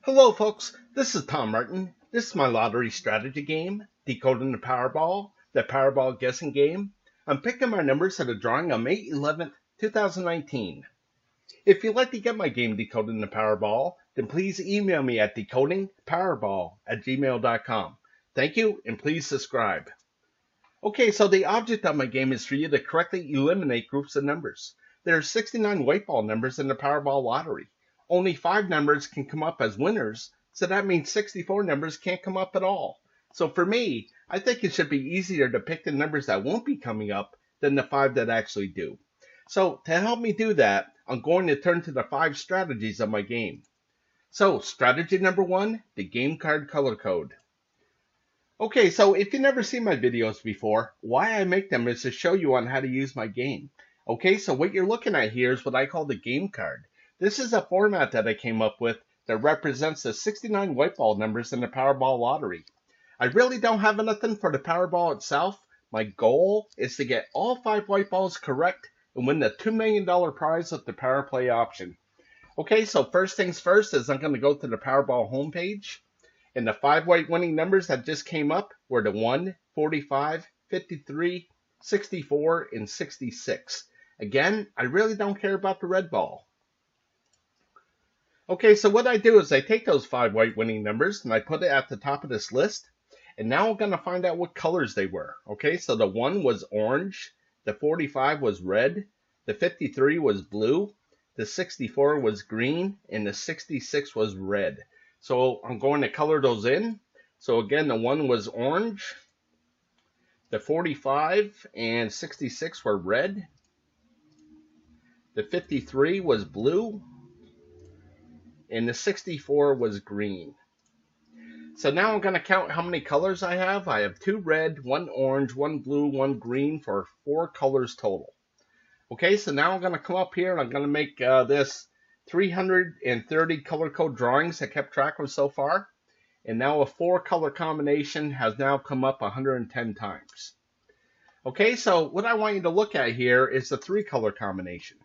Hello folks, this is Tom Martin. This is my lottery strategy game, Decoding the Powerball, the Powerball guessing game. I'm picking my numbers at a drawing on May 11th, 2019. If you'd like to get my game Decoding the Powerball, then please email me at decodingpowerball@gmail.com. Thank you, and please subscribe. Okay, so the object of my game is for you to correctly eliminate groups of numbers. There are 69 white ball numbers in the Powerball Lottery. Only 5 numbers can come up as winners, so that means 64 numbers can't come up at all. So for me, I think it should be easier to pick the numbers that won't be coming up than the 5 that actually do. So to help me do that, I'm going to turn to the 5 strategies of my game. So strategy number 1, the game card color code. Okay, so if you've never seen my videos before, why I make them is to show you on how to use my game. Okay, so what you're looking at here is what I call the game card. This is a format that I came up with that represents the 69 white ball numbers in the Powerball Lottery. I really don't have anything for the Powerball itself. My goal is to get all 5 white balls correct and win the $2 million prize with the Power Play option. Okay, so first things first is I'm going to go to the Powerball homepage. And the 5 white winning numbers that just came up were the 1, 45, 53, 64, and 66. Again, I really don't care about the red ball. Okay, so what I do is I take those 5 white winning numbers and I put it at the top of this list. And now I'm going to find out what colors they were. Okay, so the 1 was orange, the 45 was red, the 53 was blue, the 64 was green, and the 66 was red. So I'm going to color those in. So again, the 1 was orange, the 45 and 66 were red, the 53 was blue, and the 64 was green. So now I'm going to count how many colors I have. I have 2 red, 1 orange, 1 blue, 1 green for 4 colors total. Okay, so now I'm going to come up here and I'm going to make this 330 color code drawings I kept track of so far. And now a 4 color combination has now come up 110 times. Okay, so what I want you to look at here is the 3 color combination.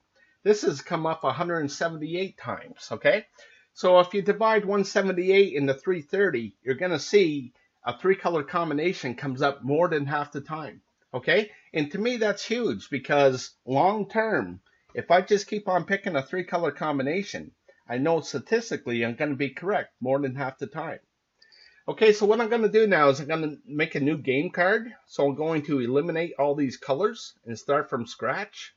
This has come up 178 times, okay? So if you divide 178 into 330, you're going to see a 3 color combination comes up more than half the time, okay? And to me, that's huge because long term, if I just keep on picking a 3 color combination, I know statistically I'm going to be correct more than half the time. Okay, so what I'm going to do now is I'm going to make a new game card. So I'm going to eliminate all these colors and start from scratch.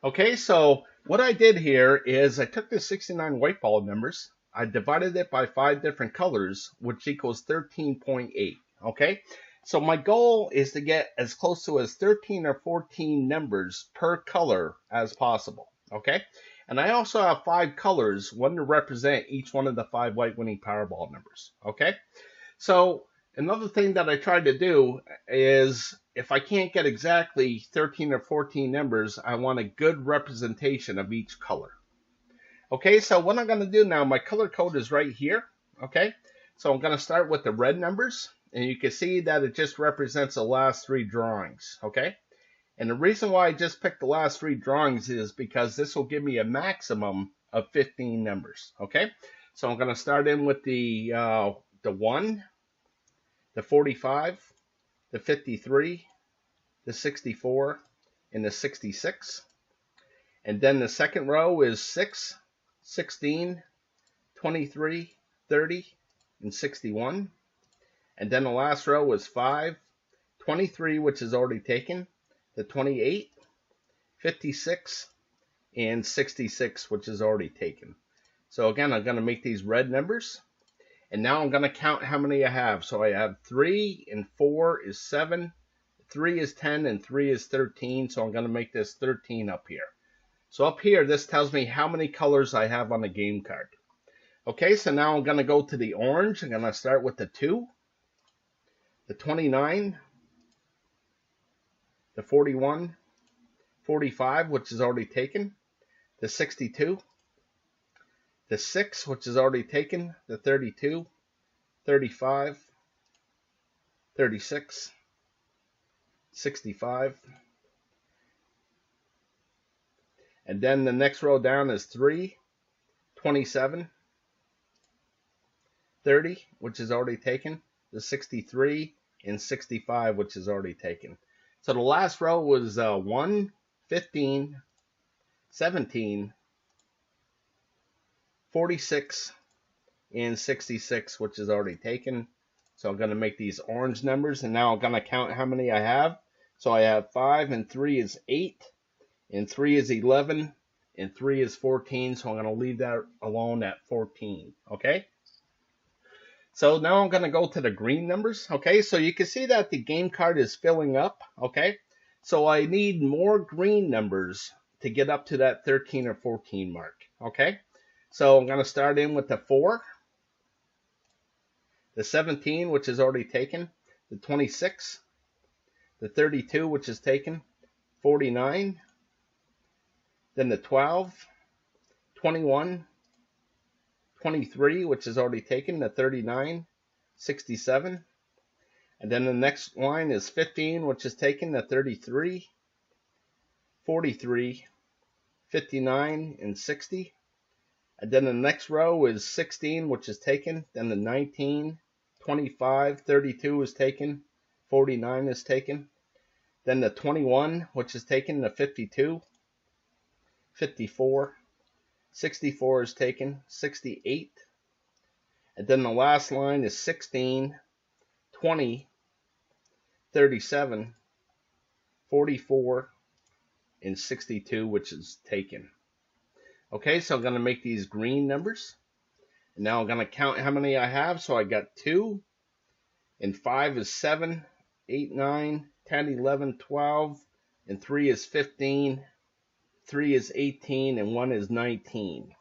Okay, so what I did here is I took the 69 white ball numbers, I divided it by 5 different colors, which equals 13.8, okay? So my goal is to get as close to as 13 or 14 numbers per color as possible, okay? And I also have 5 colors, one to represent each one of the 5 white winning Powerball numbers, okay? So another thing that I tried to do is if I can't get exactly 13 or 14 numbers, I want a good representation of each color. Okay, so what I'm going to do now, my color code is right here. Okay, so I'm going to start with the red numbers, and you can see that it just represents the last 3 drawings. Okay, and the reason why I just picked the last 3 drawings is because this will give me a maximum of 15 numbers. Okay, so I'm going to start in with the 1, the 45, the 53, the 64, and the 66. And then the second row is 6, 16, 23, 30, and 61. And then the last row is 5, 23, which is already taken, the 28, 56, and 66, which is already taken. So again, I'm going to make these red numbers. And now I'm going to count how many I have. So I have 3 and 4 is 7, 3 is 10, and 3 is 13. So I'm going to make this 13 up here. So up here, this tells me how many colors I have on the game card. Okay, so now I'm going to go to the orange. I'm going to start with the 2, the 29, the 41, 45, which is already taken, the 62, the 6, which is already taken, the 32, 35, 36, 65, and then the next row down is 3, 27, 30, which is already taken, the 63, and 65, which is already taken. So the last row was 1, 15, 17, 46, and 66, which is already taken. So I'm going to make these orange numbers, and now I'm going to count how many I have. So I have 5, and 3 is 8, and 3 is 11, and 3 is 14. So I'm going to leave that alone at 14. Okay. So now I'm going to go to the green numbers. Okay. So you can see that the game card is filling up. Okay. So I need more green numbers to get up to that 13 or 14 mark. Okay. So I'm going to start in with the 4, the 17, which is already taken, the 26, the 32, which is taken, 49, then the 12, 21, 23, which is already taken, the 39, 67, and then the next line is 15, which is taken, the 33, 43, 59, and 60. And then the next row is 16, which is taken, then the 19, 25, 32 is taken, 49 is taken, then the 21, which is taken, the 52, 54, 64 is taken, 68, and then the last line is 16, 20, 37, 44, and 62, which is taken. Okay, so I'm going to make these green numbers. And now I'm going to count how many I have. So I got 2, and 5 is 7, 8, 9, 10, 11, 12, and 3 is 15, 3 is 18, and 1 is 19.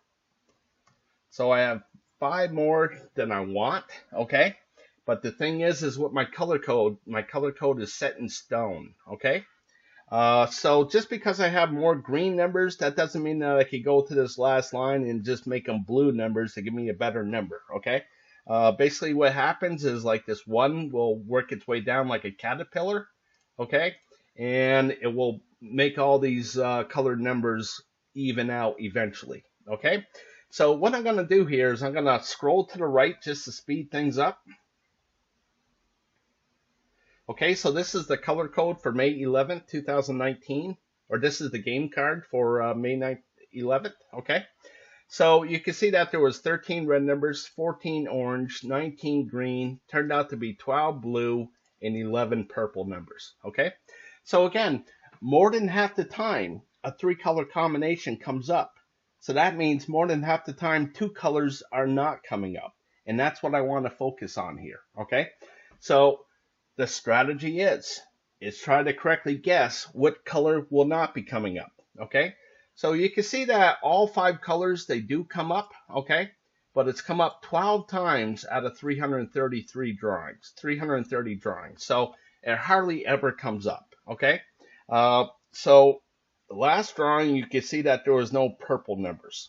So I have 5 more than I want, okay? But the thing is with my color code is set in stone, okay? So just because I have more green numbers, that doesn't mean that I could go to this last line and just make them blue numbers to give me a better number, okay? Basically what happens is like this 1 will work its way down like a caterpillar, okay? And it will make all these colored numbers even out eventually, okay? So what I'm going to do here is I'm going to scroll to the right just to speed things up. Okay, so this is the color code for May 11th, 2019, or this is the game card for May 11th, okay? So you can see that there was 13 red numbers, 14 orange, 19 green, turned out to be 12 blue, and 11 purple numbers, okay? So again, more than half the time, a 3-color combination comes up. So that means more than half the time, 2 colors are not coming up. And that's what I want to focus on here, okay? So the strategy is try to correctly guess what color will not be coming up, okay? So you can see that all 5 colors, they do come up, okay? But it's come up 12 times out of 330 drawings. So it hardly ever comes up, okay? So the last drawing, you can see that there was no purple numbers.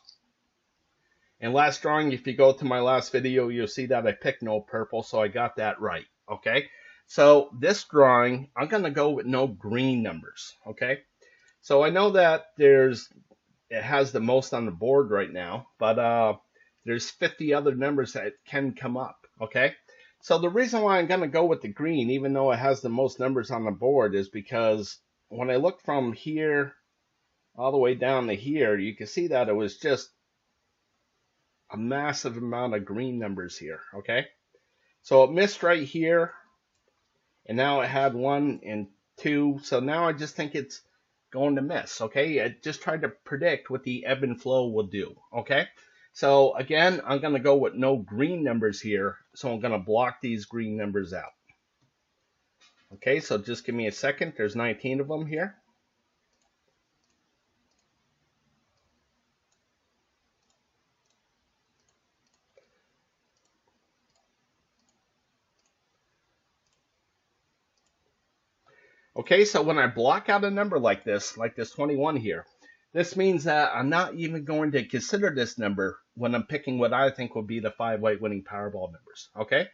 And last drawing, if you go to my last video, you'll see that I picked no purple, so I got that right, okay? So this drawing, I'm going to go with no green numbers, okay? So I know that it has the most on the board right now, but there's 50 other numbers that can come up, okay? So the reason why I'm going to go with the green, even though it has the most numbers on the board, is because when I look from here all the way down to here, you can see that it was just a massive amount of green numbers here, okay? So it missed right here. And now it had 1 and 2, so now I just think it's going to miss, okay? I just tried to predict what the ebb and flow will do, okay? So again, I'm going to go with no green numbers here, so I'm going to block these green numbers out. Okay, so just give me a second. There's 19 of them here. Okay, so when I block out a number like this 21 here, this means that I'm not even going to consider this number when I'm picking what I think will be the 5 white winning Powerball numbers, okay?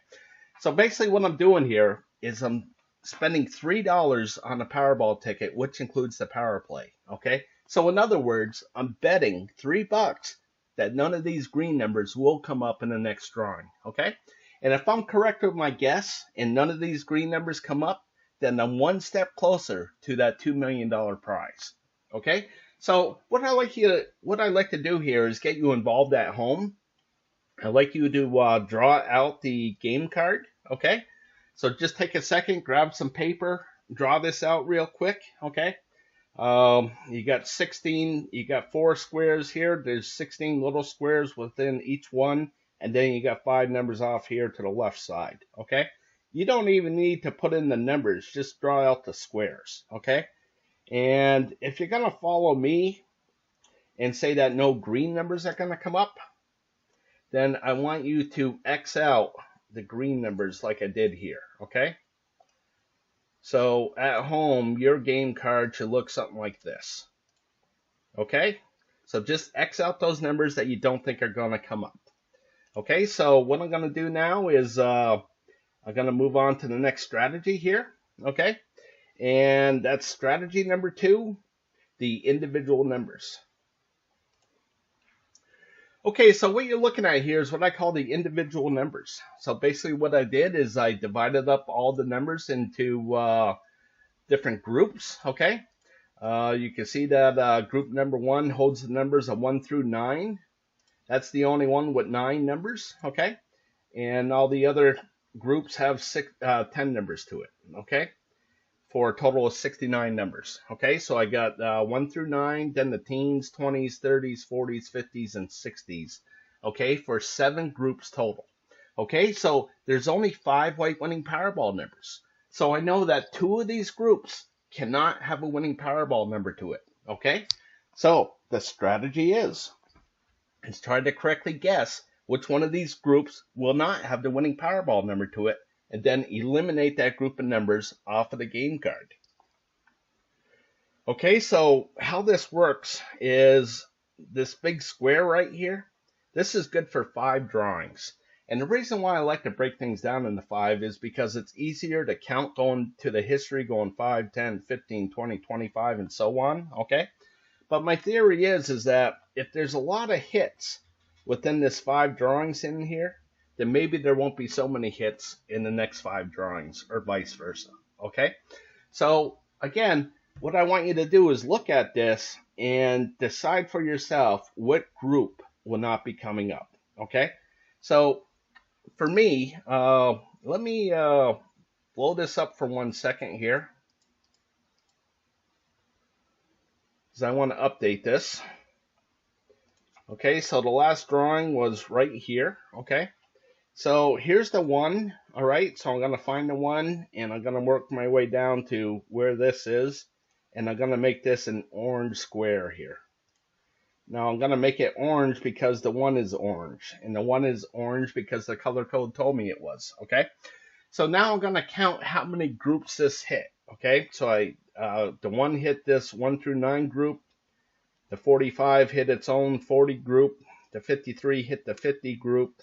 So basically what I'm doing here is I'm spending $3 on a Powerball ticket, which includes the power play, okay? So in other words, I'm betting $3 that none of these green numbers will come up in the next drawing, okay? And if I'm correct with my guess and none of these green numbers come up, then I'm one step closer to that $2 million prize, okay? So what I like to do here is get you involved at home. I'd like you to draw out the game card, okay? So just take a second, grab some paper, draw this out real quick, okay? You got 4 squares here. There's 16 little squares within each one, and then you got 5 numbers off here to the left side, okay? You don't even need to put in the numbers, just draw out the squares, okay? And if you're gonna follow me and say that no green numbers are gonna come up, then I want you to X out the green numbers like I did here, okay? So at home, your game card should look something like this, okay? So just X out those numbers that you don't think are gonna come up. Okay, so what I'm gonna do now is I'm gonna move on to the next strategy here, okay? And that's strategy number 2, the individual numbers. Okay, so what you're looking at here is what I call the individual numbers. So basically what I did is I divided up all the numbers into different groups, okay? You can see that group number 1 holds the numbers of 1 through 9. That's the only one with 9 numbers, okay? And all the other groups have 10 numbers to it, okay? For a total of 69 numbers. Okay, so I got 1 through 9, then the teens, 20s, 30s, 40s, 50s, and 60s. Okay, for 7 groups total. Okay, so there's only 5 white winning Powerball numbers. So I know that 2 of these groups cannot have a winning Powerball number to it. Okay, so the strategy is try to correctly guess which one of these groups will not have the winning Powerball number to it, and then eliminate that group of numbers off of the game card. Okay, so how this works is this big square right here. This is good for 5 drawings. And the reason why I like to break things down into 5 is because it's easier to count going to the history, going 5, 10, 15, 20, 25, and so on, okay? But my theory is that if there's a lot of hits within this 5 drawings in here, then maybe there won't be so many hits in the next 5 drawings, or vice versa, okay? So, again, what I want you to do is look at this and decide for yourself what group will not be coming up, okay? So, for me, let me blow this up for 1 second here, because I want to update this. Okay, so the last drawing was right here, okay? So here's the 1, all right? So I'm going to find the 1, and I'm going to work my way down to where this is, and I'm going to make this an orange square here. Now I'm going to make it orange because the 1 is orange, and the 1 is orange because the color code told me it was, okay? So now I'm going to count how many groups this hit, okay? So the 1 hit this 1 through 9 group, the 45 hit its own 40 group, the 53 hit the 50 group,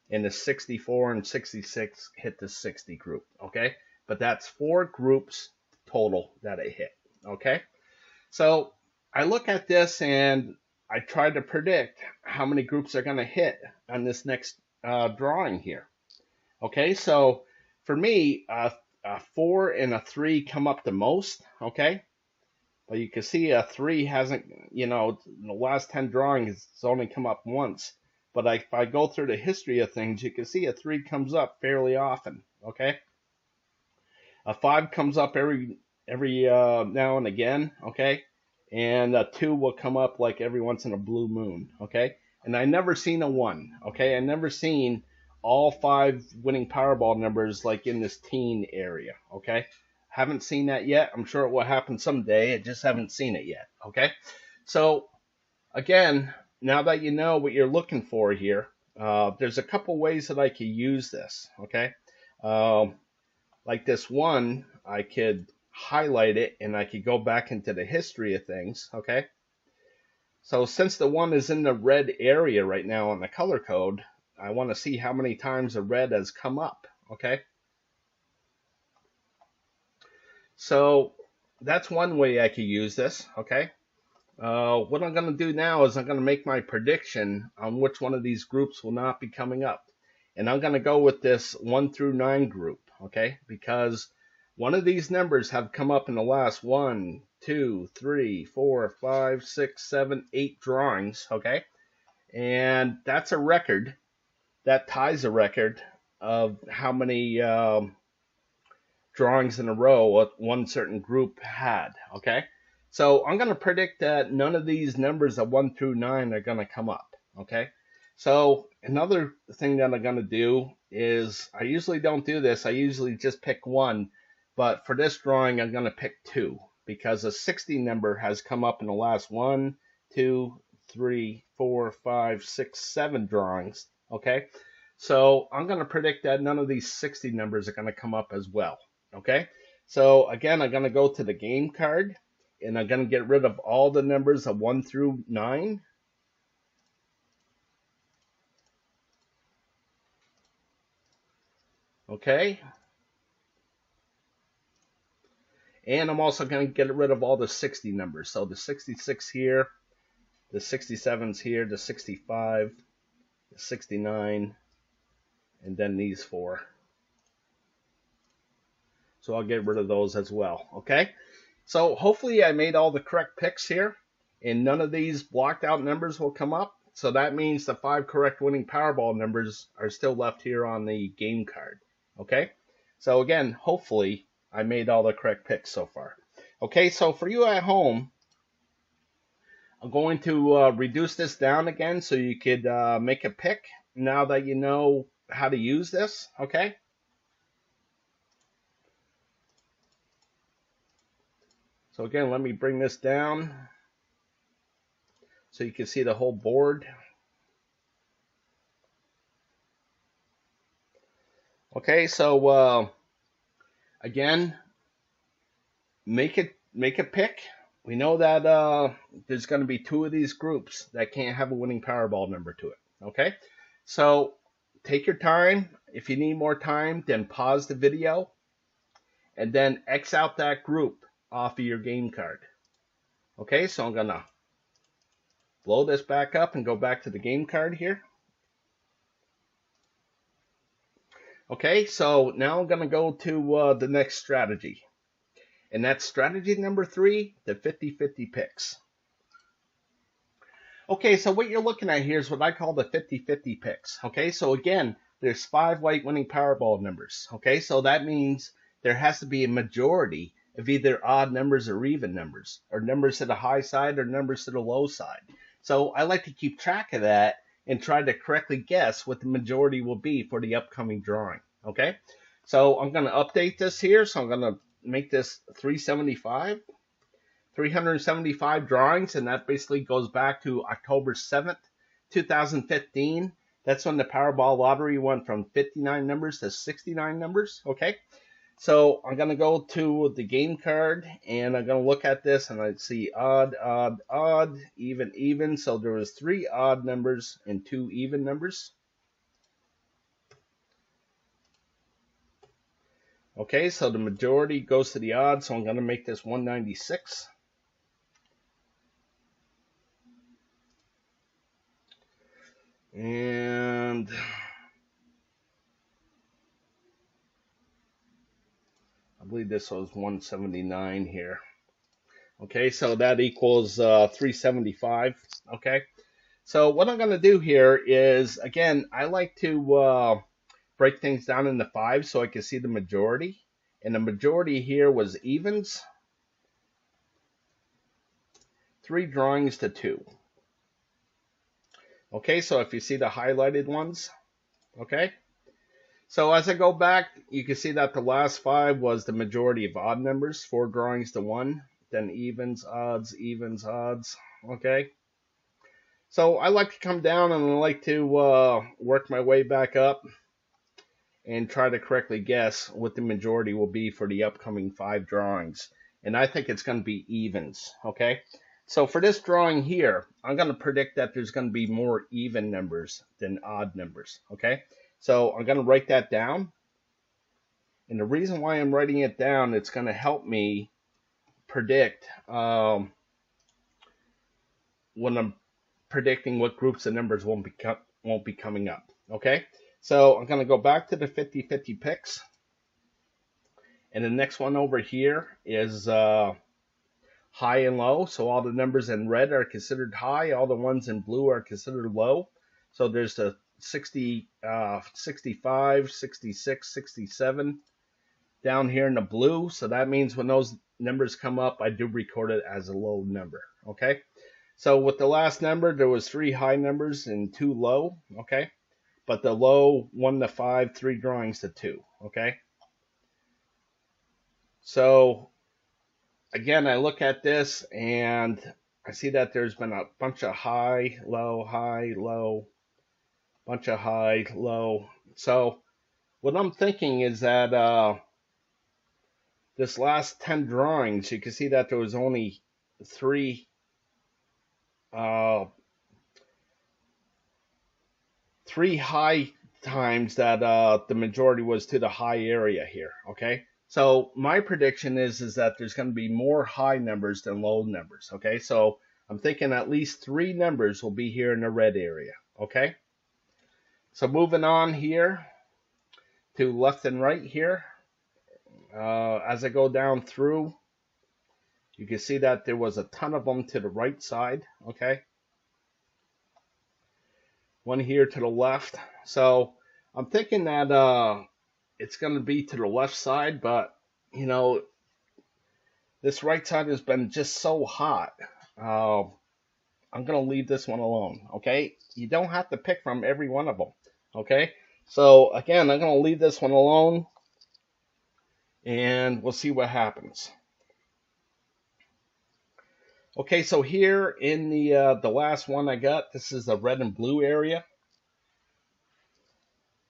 and the 64 and 66 hit the 60 group, okay? But that's 4 groups total that it hit, okay? So I look at this and I try to predict how many groups are going to hit on this next drawing here, okay? So for me, a 4 and a 3 come up the most, okay? But you can see a 3 hasn't, in the last 10 drawings, it's only come up once. But if I go through the history of things, you can see a 3 comes up fairly often, okay? A 5 comes up every now and again, okay? And a 2 will come up like every once in a blue moon, okay? And I never seen a 1, okay? I never seen all 5 winning Powerball numbers like in this teen area, okay? Haven't seen that yet. I'm sure it will happen someday. I just haven't seen it yet, okay? So, again, now that you know what you're looking for here, there's a couple ways that I could use this, okay? Like this 1, I could highlight it and I could go back into the history of things, okay? So since the 1 is in the red area right now on the color code, I want to see how many times the red has come up, okay? So that's one way I could use this, okay? What I'm going to do now is I'm going to make my prediction on which one of these groups will not be coming up. And I'm going to go with this 1 through 9 group, okay? Because one of these numbers have come up in the last 1, 2, 3, 4, 5, 6, 7, 8 drawings, okay? And that's a record. That ties a record of how many drawings in a row one certain group had, okay? So I'm going to predict that none of these numbers of 1 through 9 are going to come up, okay? So another thing that I'm going to do is, I usually don't do this, I usually just pick one, but for this drawing I'm going to pick 2, because a 60 number has come up in the last 1, 2, 3, 4, 5, 6, 7 drawings, okay? So I'm going to predict that none of these 60 numbers are going to come up as well, okay? So again, I'm going to go to the game card, and I'm going to get rid of all the numbers of 1 through 9. Okay. And I'm also going to get rid of all the 60 numbers. So the 66 here, the 67's here, the 65, the 69, and then these 4. So I'll get rid of those as well, okay? So hopefully I made all the correct picks here, and none of these blocked out numbers will come up. So that means the 5 correct winning Powerball numbers are still left here on the game card, okay? So again, hopefully I made all the correct picks so far. Okay, so for you at home, I'm going to reduce this down again so you could make a pick now that you know how to use this, okay? So again, let me bring this down so you can see the whole board. Okay, so again, make a pick. We know that there's going to be 2 of these groups that can't have a winning Powerball number to it. Okay, so take your time. If you need more time, then pause the video and then X out that group off of your game card. Okay, so I'm going to blow this back up and go back to the game card here. Okay, so now I'm going to go to the next strategy. And that's strategy number 3, the 50-50 picks. Okay, so what you're looking at here is what I call the 50-50 picks. Okay, so again, there's 5 white winning Powerball numbers. Okay, so that means there has to be a majority of either odd numbers or even numbers, or numbers to the high side or numbers to the low side. So I like to keep track of that and try to correctly guess what the majority will be for the upcoming drawing. Okay, so I'm going to update this here. So I'm going to make this 375 drawings, and that basically goes back to October 7th, 2015. That's when the Powerball Lottery went from 59 numbers to 69 numbers, okay? So I'm going to go to the game card, and I'm going to look at this, and I see odd, odd, odd, even, even. So there was 3 odd numbers and 2 even numbers. Okay, so the majority goes to the odd, so I'm going to make this 196. And I believe this was 179 here. Okay, so that equals 375. Okay, so what I'm going to do here is, again, I like to break things down into 5 so I can see the majority. And the majority here was evens, 3 drawings to 2. Okay, so if you see the highlighted ones, okay. So as I go back, you can see that the last 5 was the majority of odd numbers, 4 drawings to 1, then evens, odds, okay. So I like to come down and I like to work my way back up and try to correctly guess what the majority will be for the upcoming 5 drawings. And I think it's going to be evens, okay. So for this drawing here, I'm going to predict that there's going to be more even numbers than odd numbers, okay? So I'm going to write that down. And the reason why I'm writing it down, it's going to help me predict when I'm predicting what groups of numbers won't be coming up. Okay, so I'm going to go back to the 50-50 picks, and the next one over here is high and low. So all the numbers in red are considered high, all the ones in blue are considered low. So there's the 60, 65, 66, 67 down here in the blue. So that means when those numbers come up, I do record it as a low number. Okay, so with the last number, there was 3 high numbers and 2 low. Okay, but the low 1 to 5, 3 drawings to 2. Okay, so again, I look at this and I see that there's been a bunch of high, low, bunch of high, low. So what I'm thinking is that this last 10 drawings, you can see that there was only 3 high times that the majority was to the high area here. Okay, so my prediction is that there's going to be more high numbers than low numbers. Okay, so I'm thinking at least 3 numbers will be here in the red area. Okay, so moving on here to left and right here, as I go down through, you can see that there was a ton of them to the right side. Okay, one here to the left. So I'm thinking that it's going to be to the left side, but you know, this right side has been just so hot. I'm going to leave this one alone. Okay, you don't have to pick from every one of them. Okay, so again, I'm going to leave this one alone, and we'll see what happens. Okay, so here in the last one I got, this is the red and blue area.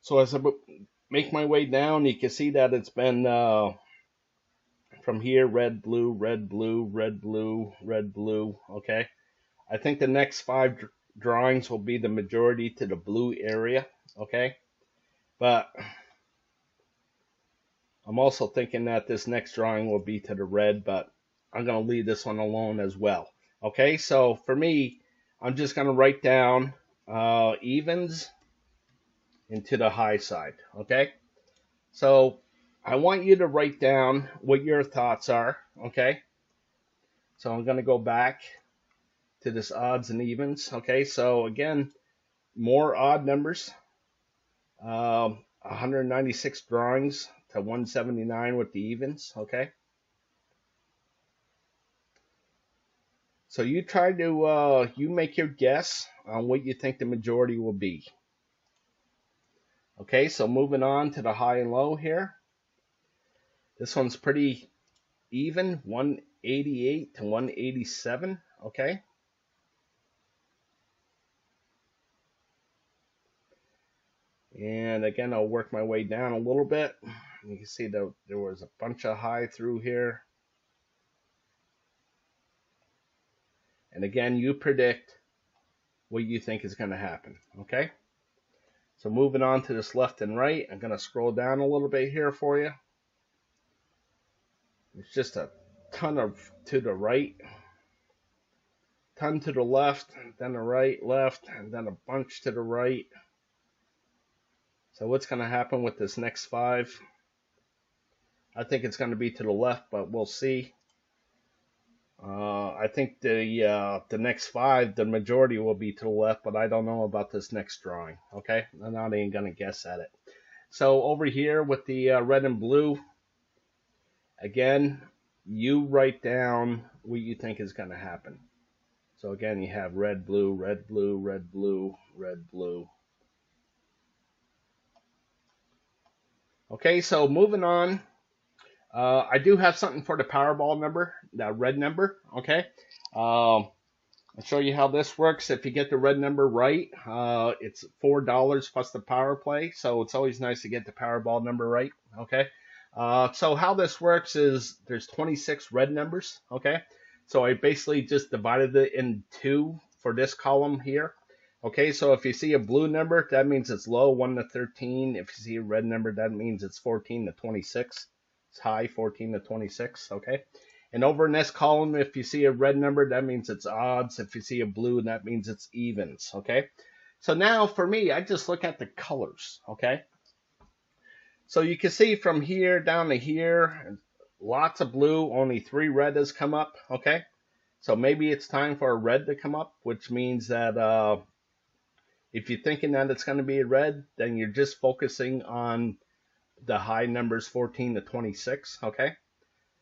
So as I make my way down, you can see that it's been from here, red, blue, red, blue, red, blue, red, blue. Okay, I think the next 5 drawings will be the majority to the blue area. Okay, but I'm also thinking that this next drawing will be to the red, but I'm going to leave this one alone as well. Okay, so for me, I'm just going to write down evens into the high side. Okay, so I want you to write down what your thoughts are. Okay, so I'm going to go back to this odds and evens. Okay, so again, more odd numbers, 196 drawings to 179 with the evens. Okay, so you try to you make your guess on what you think the majority will be. Okay, so moving on to the high and low here. This one's pretty even, 188 to 187. Okay, and again, I'll work my way down a little bit. You can see that there was a bunch of high through here. And again, you predict what you think is going to happen. Okay, so moving on to this left and right, I'm going to scroll down a little bit here for you. It's just a ton of to the right, ton to the left, then the right, left, and then a bunch to the right. So what's going to happen with this next 5? I think it's going to be to the left, but we'll see. I think the next 5, the majority will be to the left, but I don't know about this next drawing. Okay, I'm not even going to guess at it. So over here with the red and blue, again, you write down what you think is going to happen. So again, you have red, blue, red, blue, red, blue, red, blue. Okay, so moving on. I do have something for the Powerball number, that red number. Okay, I'll show you how this works. If you get the red number right, it's $4 plus the power play. So it's always nice to get the Powerball number right. Okay, so how this works is there's 26 red numbers. Okay, so I basically just divided it in 2 for this column here. Okay, so if you see a blue number, that means it's low, 1 to 13. If you see a red number, that means it's 14 to 26. It's high, 14 to 26. Okay, And over in this column, if you see a red number, that means it's odds. If you see a blue, that means it's evens, okay? So now for me, I just look at the colors, okay? So you can see from here down to here, lots of blue, only 3 red has come up, okay? So maybe it's time for a red to come up, which means that if you're thinking that it's going to be a red, then you're just focusing on the high numbers 14 to 26, okay?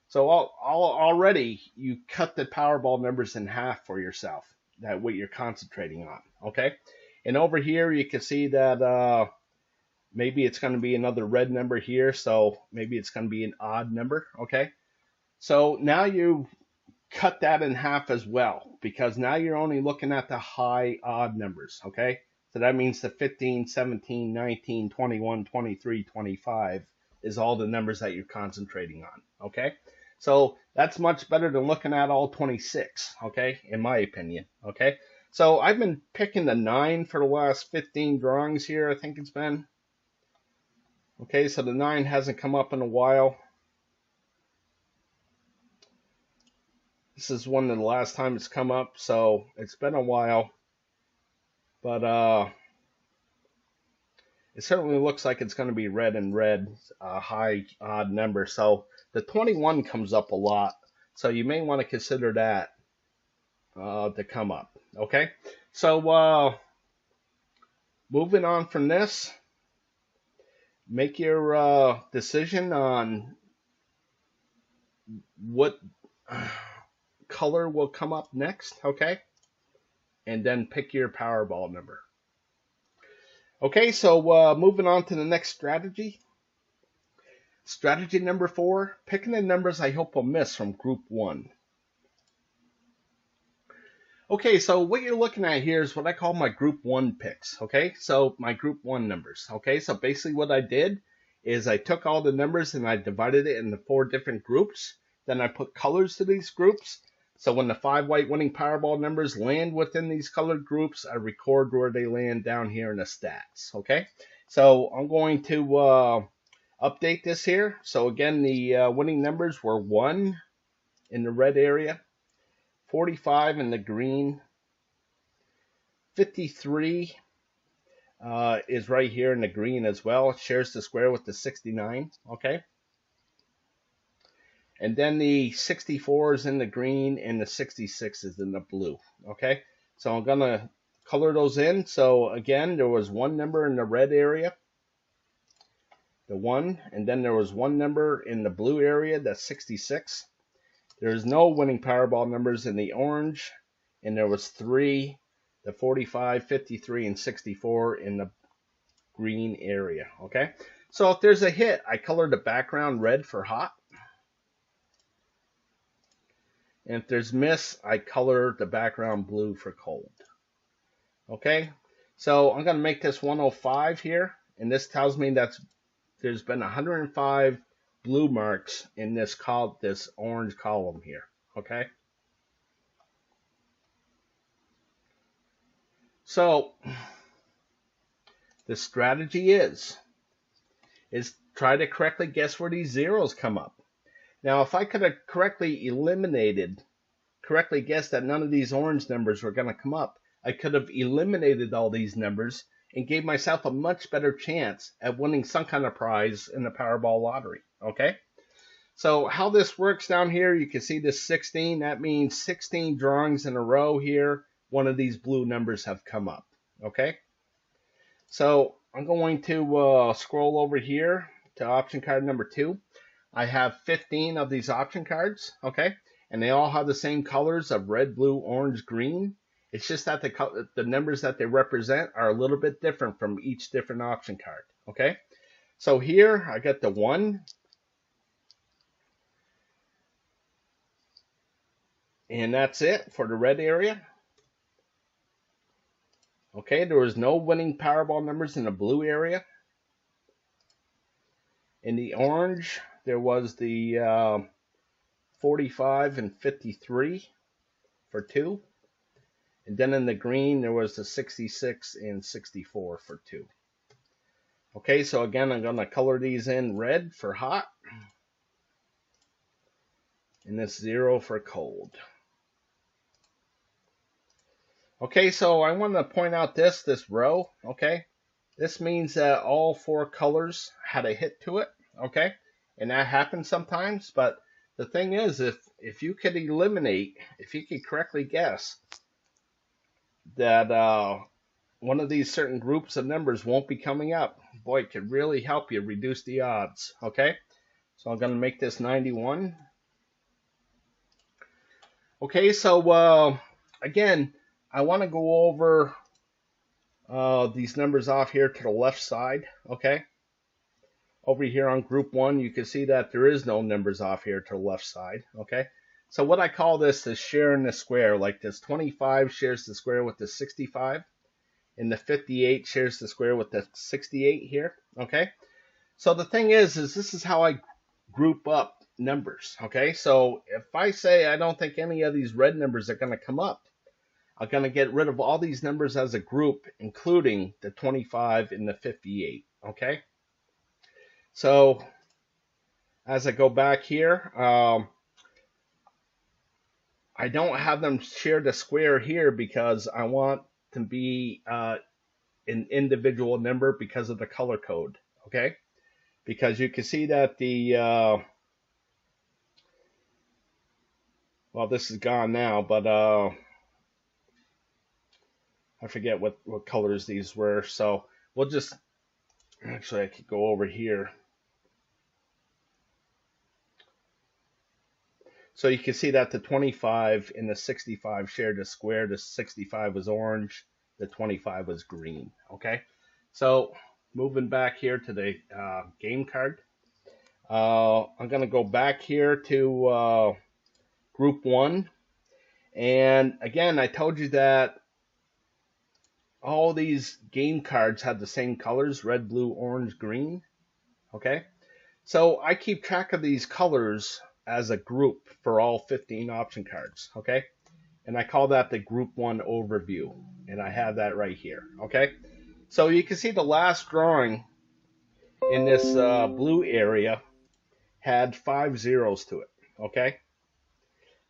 So already you cut the Powerball numbers in half for yourself, that what you're concentrating on, okay? And over here you can see that maybe it's going to be another red number here, so maybe it's going to be an odd number, okay? So now you cut that in half as well, because now you're only looking at the high odd numbers, okay? So that means the 15, 17, 19, 21, 23, 25 is all the numbers that you're concentrating on, okay? So that's much better than looking at all 26, okay, in my opinion, okay? So I've been picking the 9 for the last 15 drawings here, I think it's been. Okay, so the 9 hasn't come up in a while. This is one of the last time it's come up, so it's been a while. But it certainly looks like it's going to be red and red, high odd number. So the 21 comes up a lot, so you may want to consider that to come up. Okay, so moving on from this, make your decision on what color will come up next, okay? And then pick your Powerball number. Okay, so moving on to the next strategy. Strategy number 4, picking the numbers I hope will miss from group 1. Okay, so what you're looking at here is what I call my group 1 picks, okay? So my group 1 numbers, okay? So basically what I did is I took all the numbers and I divided it into 4 different groups. Then I put colors to these groups. So when the 5 white winning Powerball numbers land within these colored groups, I record where they land down here in the stats, okay? So I'm going to update this here. So again, the winning numbers were 1 in the red area, 45 in the green, 53 is right here in the green as well. It shares the square with the 69, okay? And then the 64 is in the green and the 66 is in the blue, okay? So I'm going to color those in. So again, there was 1 number in the red area, the 1, and then there was 1 number in the blue area, that's 66. There's no winning Powerball numbers in the orange, and there was 3, the 45, 53, and 64 in the green area, okay? So if there's a hit, I color the background red for hot. And if there's miss, I color the background blue for cold. Okay, so I'm going to make this 105 here, and this tells me that there's been 105 blue marks in this orange column here. Okay, so the strategy is try to correctly guess where these zeros come up. Now, if I could have correctly guessed that none of these orange numbers were going to come up, I could have eliminated all these numbers and gave myself a much better chance at winning some kind of prize in the Powerball Lottery, okay? So how this works down here, you can see this 16. That means 16 drawings in a row here. One of these blue numbers have come up, okay? So I'm going to scroll over here to option card number 2. I have 15 of these option cards, okay? And they all have the same colors of red, blue, orange, green. It's just that the numbers that they represent are a little bit different from each different option card, okay? So here I got the 1. And that's it for the red area. Okay, there was no winning Powerball numbers in the blue area. In the orange, there was the 45 and 53 for 2. And then in the green, there was the 66 and 64 for 2. Okay, so again, I'm going to color these in red for hot. and this 0 for cold. Okay, so I want to point out this row, okay? This means that all 4 colors had a hit to it, okay? And that happens sometimes, but the thing is, if you could eliminate, if you could correctly guess that one of these certain groups of numbers won't be coming up, boy, it could really help you reduce the odds, okay? So I'm going to make this 91. Okay, so again, I want to go over these numbers off here to the left side, okay? Over here on group 1, you can see that there is no numbers off here to the left side, okay? So what I call this is sharing the square, like this 25 shares the square with the 65, and the 58 shares the square with the 68 here, okay? So the thing is this is how I group up numbers, okay? So if I say I don't think any of these red numbers are going to come up, I'm going to get rid of all these numbers as a group, including the 25 and the 58, okay? So as I go back here, I don't have them share the square here because I want to be an individual number because of the color code, okay? Because you can see that the, well, this is gone now, but I forget what colors these were. So we'll just, actually I could go over here. So you can see that the 25 and the 65 shared a square. The 65 was orange, the 25 was green, okay? So moving back here to the game card, I'm going to go back here to group 1. And again, I told you that all these game cards had the same colors, red, blue, orange, green, okay? So I keep track of these colors as a group for all 15 option cards, okay? And I call that the group 1 overview, and I have that right here, okay? So you can see the last drawing in this blue area had 5 zeros to it, okay?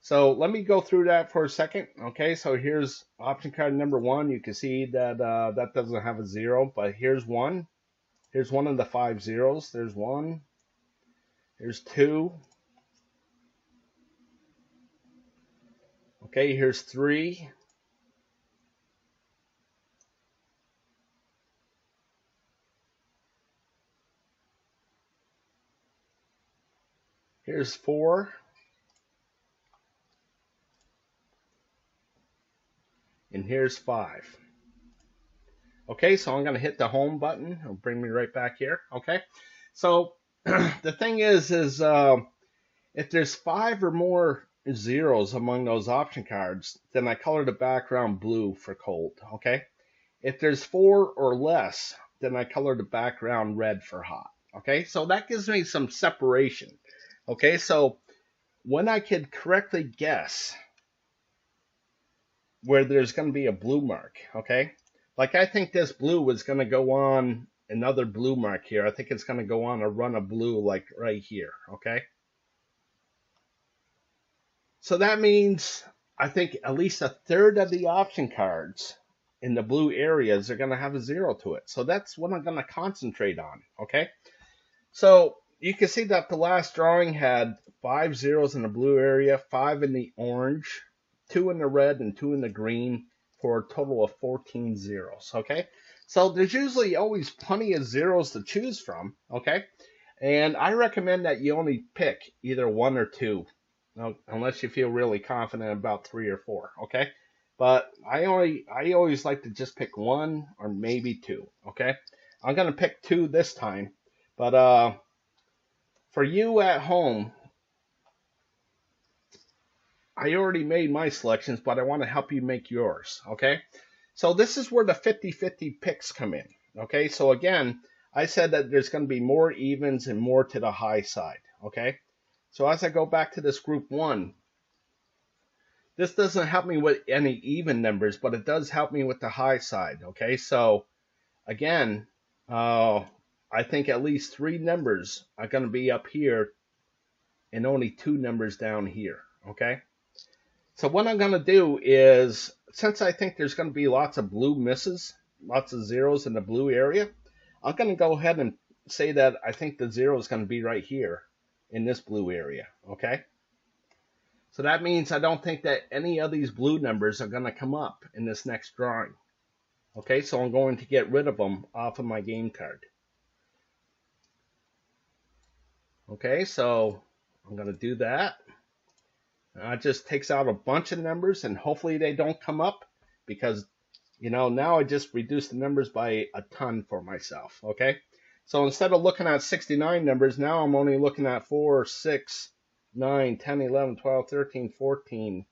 So let me go through that for a second, okay? So here's option card number 1. You can see that that doesn't have a 0, but here's 1. Here's one of the 5 zeros. There's 1. Here's 2. Okay, here's 3. Here's 4. And here's 5. Okay, so I'm going to hit the home button. It'll bring me right back here. Okay, so the thing is if there's 5 or more zeros among those option cards, then I color the background blue for cold, okay? If there's 4 or less, then I color the background red for hot, okay? So that gives me some separation, okay? So when I could correctly guess where there's going to be a blue mark, okay? Like I think this blue is going to go on another blue mark here. I think it's going to go on a run of blue like right here, okay? So that means I think at least a third of the option cards in the blue areas are going to have a 0 to it. So that's what I'm going to concentrate on, okay? So you can see that the last drawing had 5 zeros in the blue area, 5 in the orange, 2 in the red, and 2 in the green for a total of 14 zeros, okay? So there's usually always plenty of zeros to choose from, okay? And I recommend that you only pick either 1 or 2. Unless you feel really confident about 3 or 4, okay? But I always like to just pick 1 or maybe 2, okay? I'm going to pick 2 this time, but for you at home, I already made my selections, but I want to help you make yours, okay? So this is where the 50-50 picks come in, okay? So again, I said that there's going to be more evens and more to the high side, okay? So as I go back to this group 1, this doesn't help me with any even numbers, but it does help me with the high side, okay? So again, I think at least 3 numbers are going to be up here and only 2 numbers down here, okay? So what I'm going to do is, since I think there's going to be lots of blue misses, lots of zeros in the blue area, I'm going to go ahead and say that I think the 0 is going to be right here in this blue area, okay? So that means I don't think that any of these blue numbers are going to come up in this next drawing. Okay, so I'm going to get rid of them off of my game card. Okay, so I'm going to do that. It just takes out a bunch of numbers, and hopefully they don't come up, because, you know, now I just reduced the numbers by a ton for myself. Okay, so instead of looking at 69 numbers, now I'm only looking at 4, 6, 9, 10, 11, 12, 13, 14,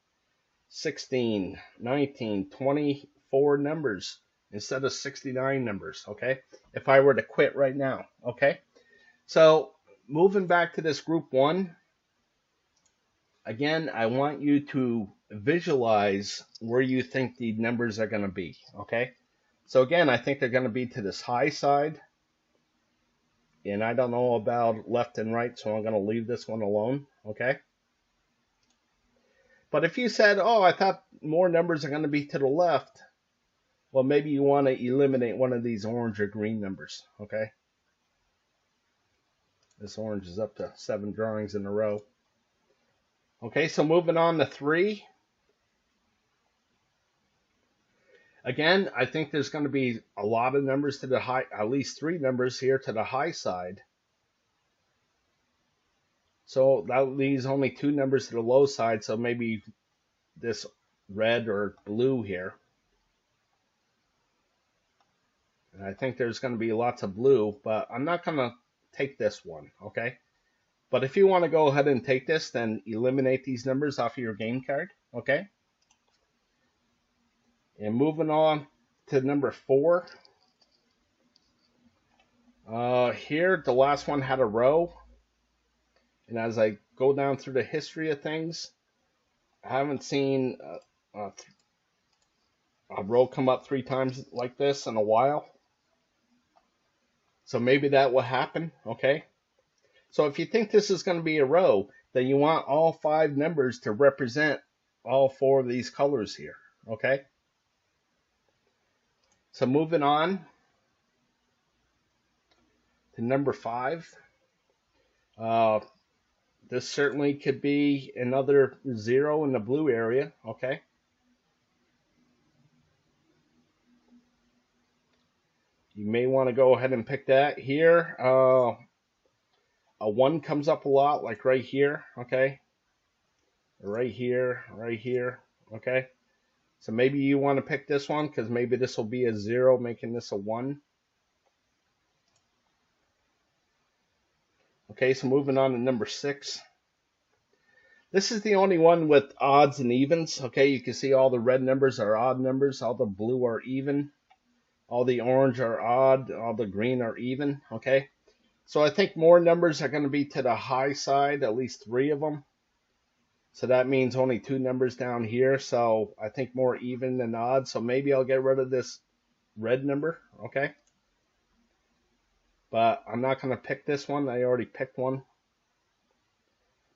16, 19, 24 numbers instead of 69 numbers, okay? If I were to quit right now, okay? So moving back to this group 1, again, I want you to visualize where you think the numbers are going to be, okay? So again, I think they're going to be to this high side, and I don't know about left and right, so I'm going to leave this one alone, okay? But if you said, oh, I thought more numbers are going to be to the left, well, maybe you want to eliminate one of these orange or green numbers, okay? This orange is up to 7 drawings in a row. Okay, so moving on to 3. Again, I think there's going to be a lot of numbers to the high, at least 3 numbers here to the high side. So that leaves only 2 numbers to the low side, so maybe this red or blue here. And I think there's going to be lots of blue, but I'm not going to take this one, okay? But if you want to go ahead and take this, then eliminate these numbers off of your game card, okay? And moving on to number 4. Here, the last one had a row. And as I go down through the history of things, I haven't seen a row come up 3 times like this in a while. So maybe that will happen, okay? So if you think this is going to be a row, then you want all 5 numbers to represent all 4 of these colors here, okay? So moving on to number 5. This certainly could be another 0 in the blue area, okay? You may want to go ahead and pick that here. A 1 comes up a lot, like right here, okay? Right here, okay? So maybe you want to pick this one, because maybe this will be a 0, making this a 1. Okay, so moving on to number 6. This is the only one with odds and evens, okay? You can see all the red numbers are odd numbers, all the blue are even, all the orange are odd, all the green are even, okay? So I think more numbers are going to be to the high side, at least 3 of them. So that means only 2 numbers down here. So I think more even than odd. So maybe I'll get rid of this red number, okay? But I'm not going to pick this one. I already picked one.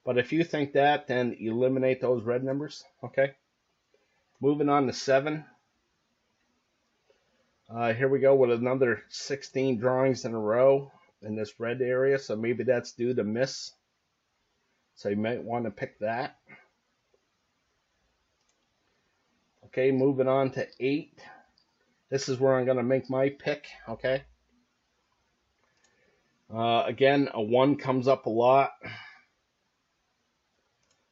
But if you think that, then eliminate those red numbers, okay? Moving on to 7. Here we go with another 16 drawings in a row in this red area. So maybe that's due to miss. So you might want to pick that. Okay, moving on to 8. This is where I'm going to make my pick, okay? Again, a 1 comes up a lot.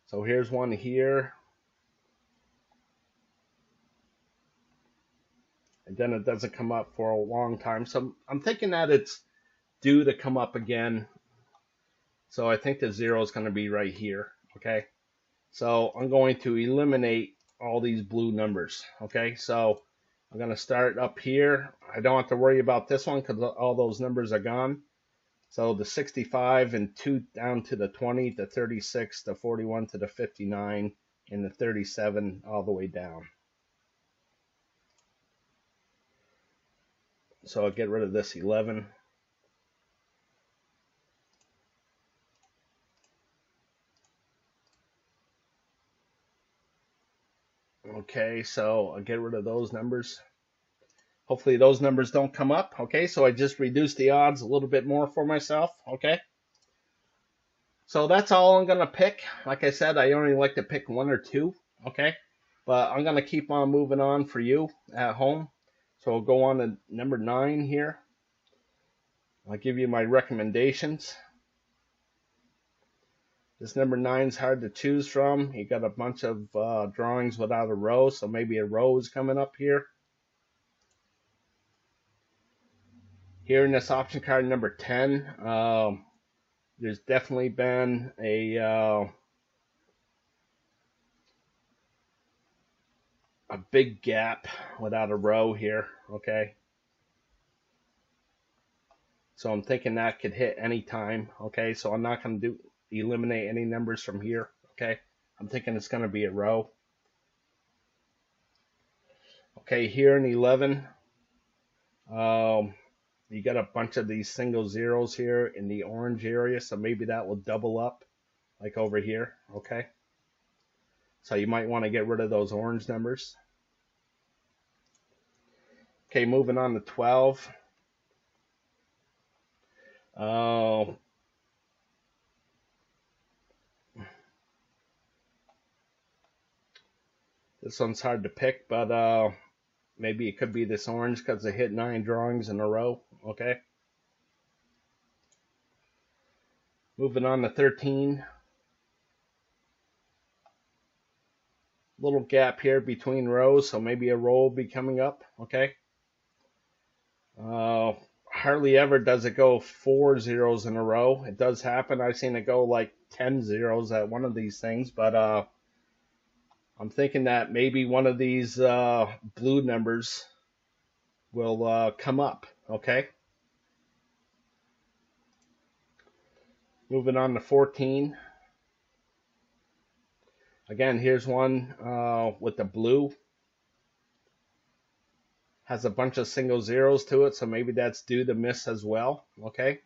So here's one here. And then it doesn't come up for a long time. So I'm thinking that it's due to come up again. So I think the 0 is going to be right here, okay? So I'm going to eliminate all these blue numbers, okay? So I'm going to start up here. I don't have to worry about this one because all those numbers are gone. So the 65 and 2 down to the 20, the 36, the 41 to the 59, and the 37 all the way down. So I'll get rid of this 11. Okay, so I'll get rid of those numbers. Hopefully those numbers don't come up. Okay, so I just reduced the odds a little bit more for myself. Okay, so that's all I'm gonna pick. Like I said, I only like to pick one or two. Okay, but I'm gonna keep on moving on for you at home. So we'll go on to number 9 here. I'll give you my recommendations. This number 9 is hard to choose from. You got a bunch of drawings without a row, so maybe a row is coming up here. Here in this option card number 10, there's definitely been a big gap without a row here. Okay, so I'm thinking that could hit any time. Okay, so I'm not going to eliminate any numbers from here. Okay, I'm thinking it's going to be a row. Okay, here in 11, you got a bunch of these single zeros here in the orange area, so maybe that will double up like over here. Okay, so you might want to get rid of those orange numbers. Okay, moving on to 12. This one's hard to pick, but maybe it could be this orange because they hit 9 drawings in a row. Okay. Moving on to 13. Little gap here between rows, so maybe a row will be coming up. Okay. Hardly ever does it go 4 zeros in a row. It does happen. I've seen it go like 10 zeros at one of these things, but I'm thinking that maybe one of these blue numbers will come up. Okay. Moving on to 14. Again, here's one with the blue. Has a bunch of single zeros to it, so maybe that's due to miss as well. Okay,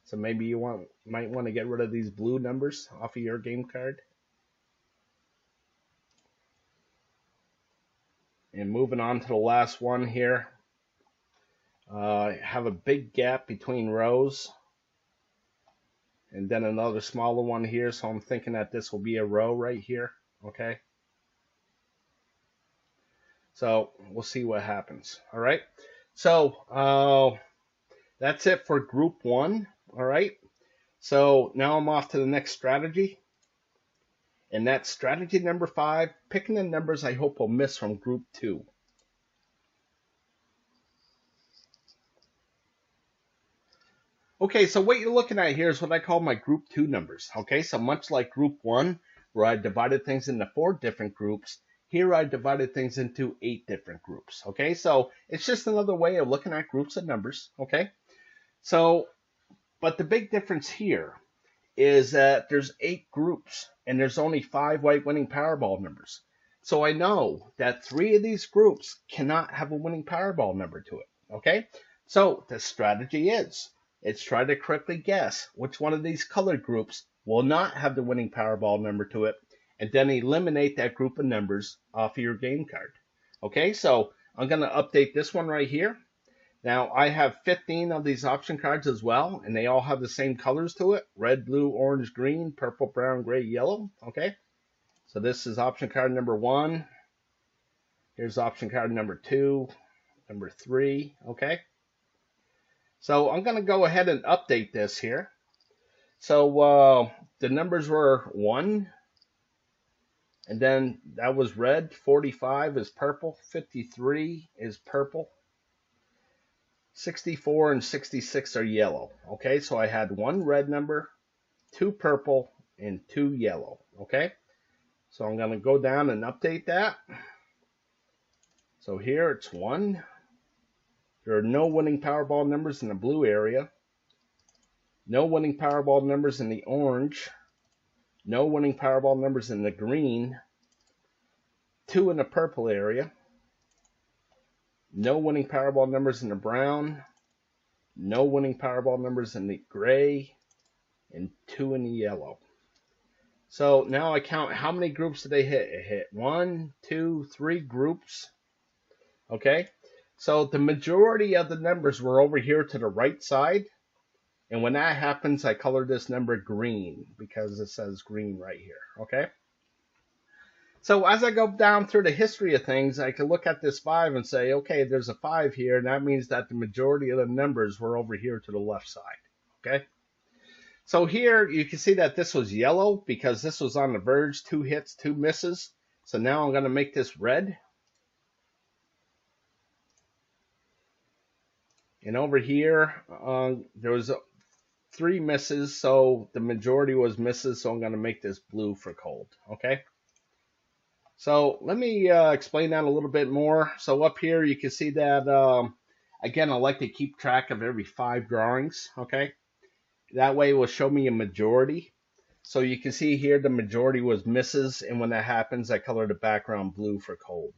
so maybe you might want to get rid of these blue numbers off of your game card. And moving on to the last one here, have a big gap between rows, and then another smaller one here. So I'm thinking that this will be a row right here. Okay. So we'll see what happens. All right. So that's it for group 1. All right. So now I'm off to the next strategy. And that's strategy number 5, picking the numbers I hope will miss from group 2. Okay, so what you're looking at here is what I call my group 2 numbers. Okay, so much like group 1, where I divided things into 4 different groups, here I divided things into 8 different groups. Okay, so it's just another way of looking at groups of numbers. Okay, so, but the big difference here is that there's 8 groups and there's only 5 white winning Powerball numbers. So I know that 3 of these groups cannot have a winning Powerball number to it. Okay, so the strategy is, it's try to correctly guess which one of these colored groups will not have the winning Powerball number to it, and then eliminate that group of numbers off of your game card. Okay, so I'm going to update this one right here. Now, I have 15 of these option cards as well, and they all have the same colors to it: red, blue, orange, green, purple, brown, gray, yellow. Okay, so this is option card number 1. Here's option card number 2, number 3. Okay, so I'm going to go ahead and update this here. So the numbers were 1, and then that was red. 45 is purple. 53 is purple. 64 and 66 are yellow. Okay, so I had 1 red number, 2 purple, and 2 yellow. Okay, so I'm going to go down and update that. So here it's 1. There are no winning Powerball numbers in the blue area. No winning Powerball numbers in the orange. No winning Powerball numbers in the green. 2 in the purple area. No winning Powerball numbers in the brown. No winning Powerball numbers in the gray. And 2 in the yellow. So now I count how many groups did they hit. It hit 1, 2, 3 groups. Okay, so the majority of the numbers were over here to the right side. And when that happens, I color this number green because it says green right here. Okay. So as I go down through the history of things, I can look at this 5 and say, okay, there's a 5 here, and that means that the majority of the numbers were over here to the left side. Okay. So here you can see that this was yellow because this was on the verge, 2 hits, 2 misses. So now I'm going to make this red. And over here, there was 3 misses, so the majority was misses, so I'm going to make this blue for cold. Okay. So let me explain that a little bit more. So up here you can see that, again, I like to keep track of every 5 drawings. Okay. That way it will show me a majority. So you can see here the majority was misses, and when that happens, I color the background blue for cold.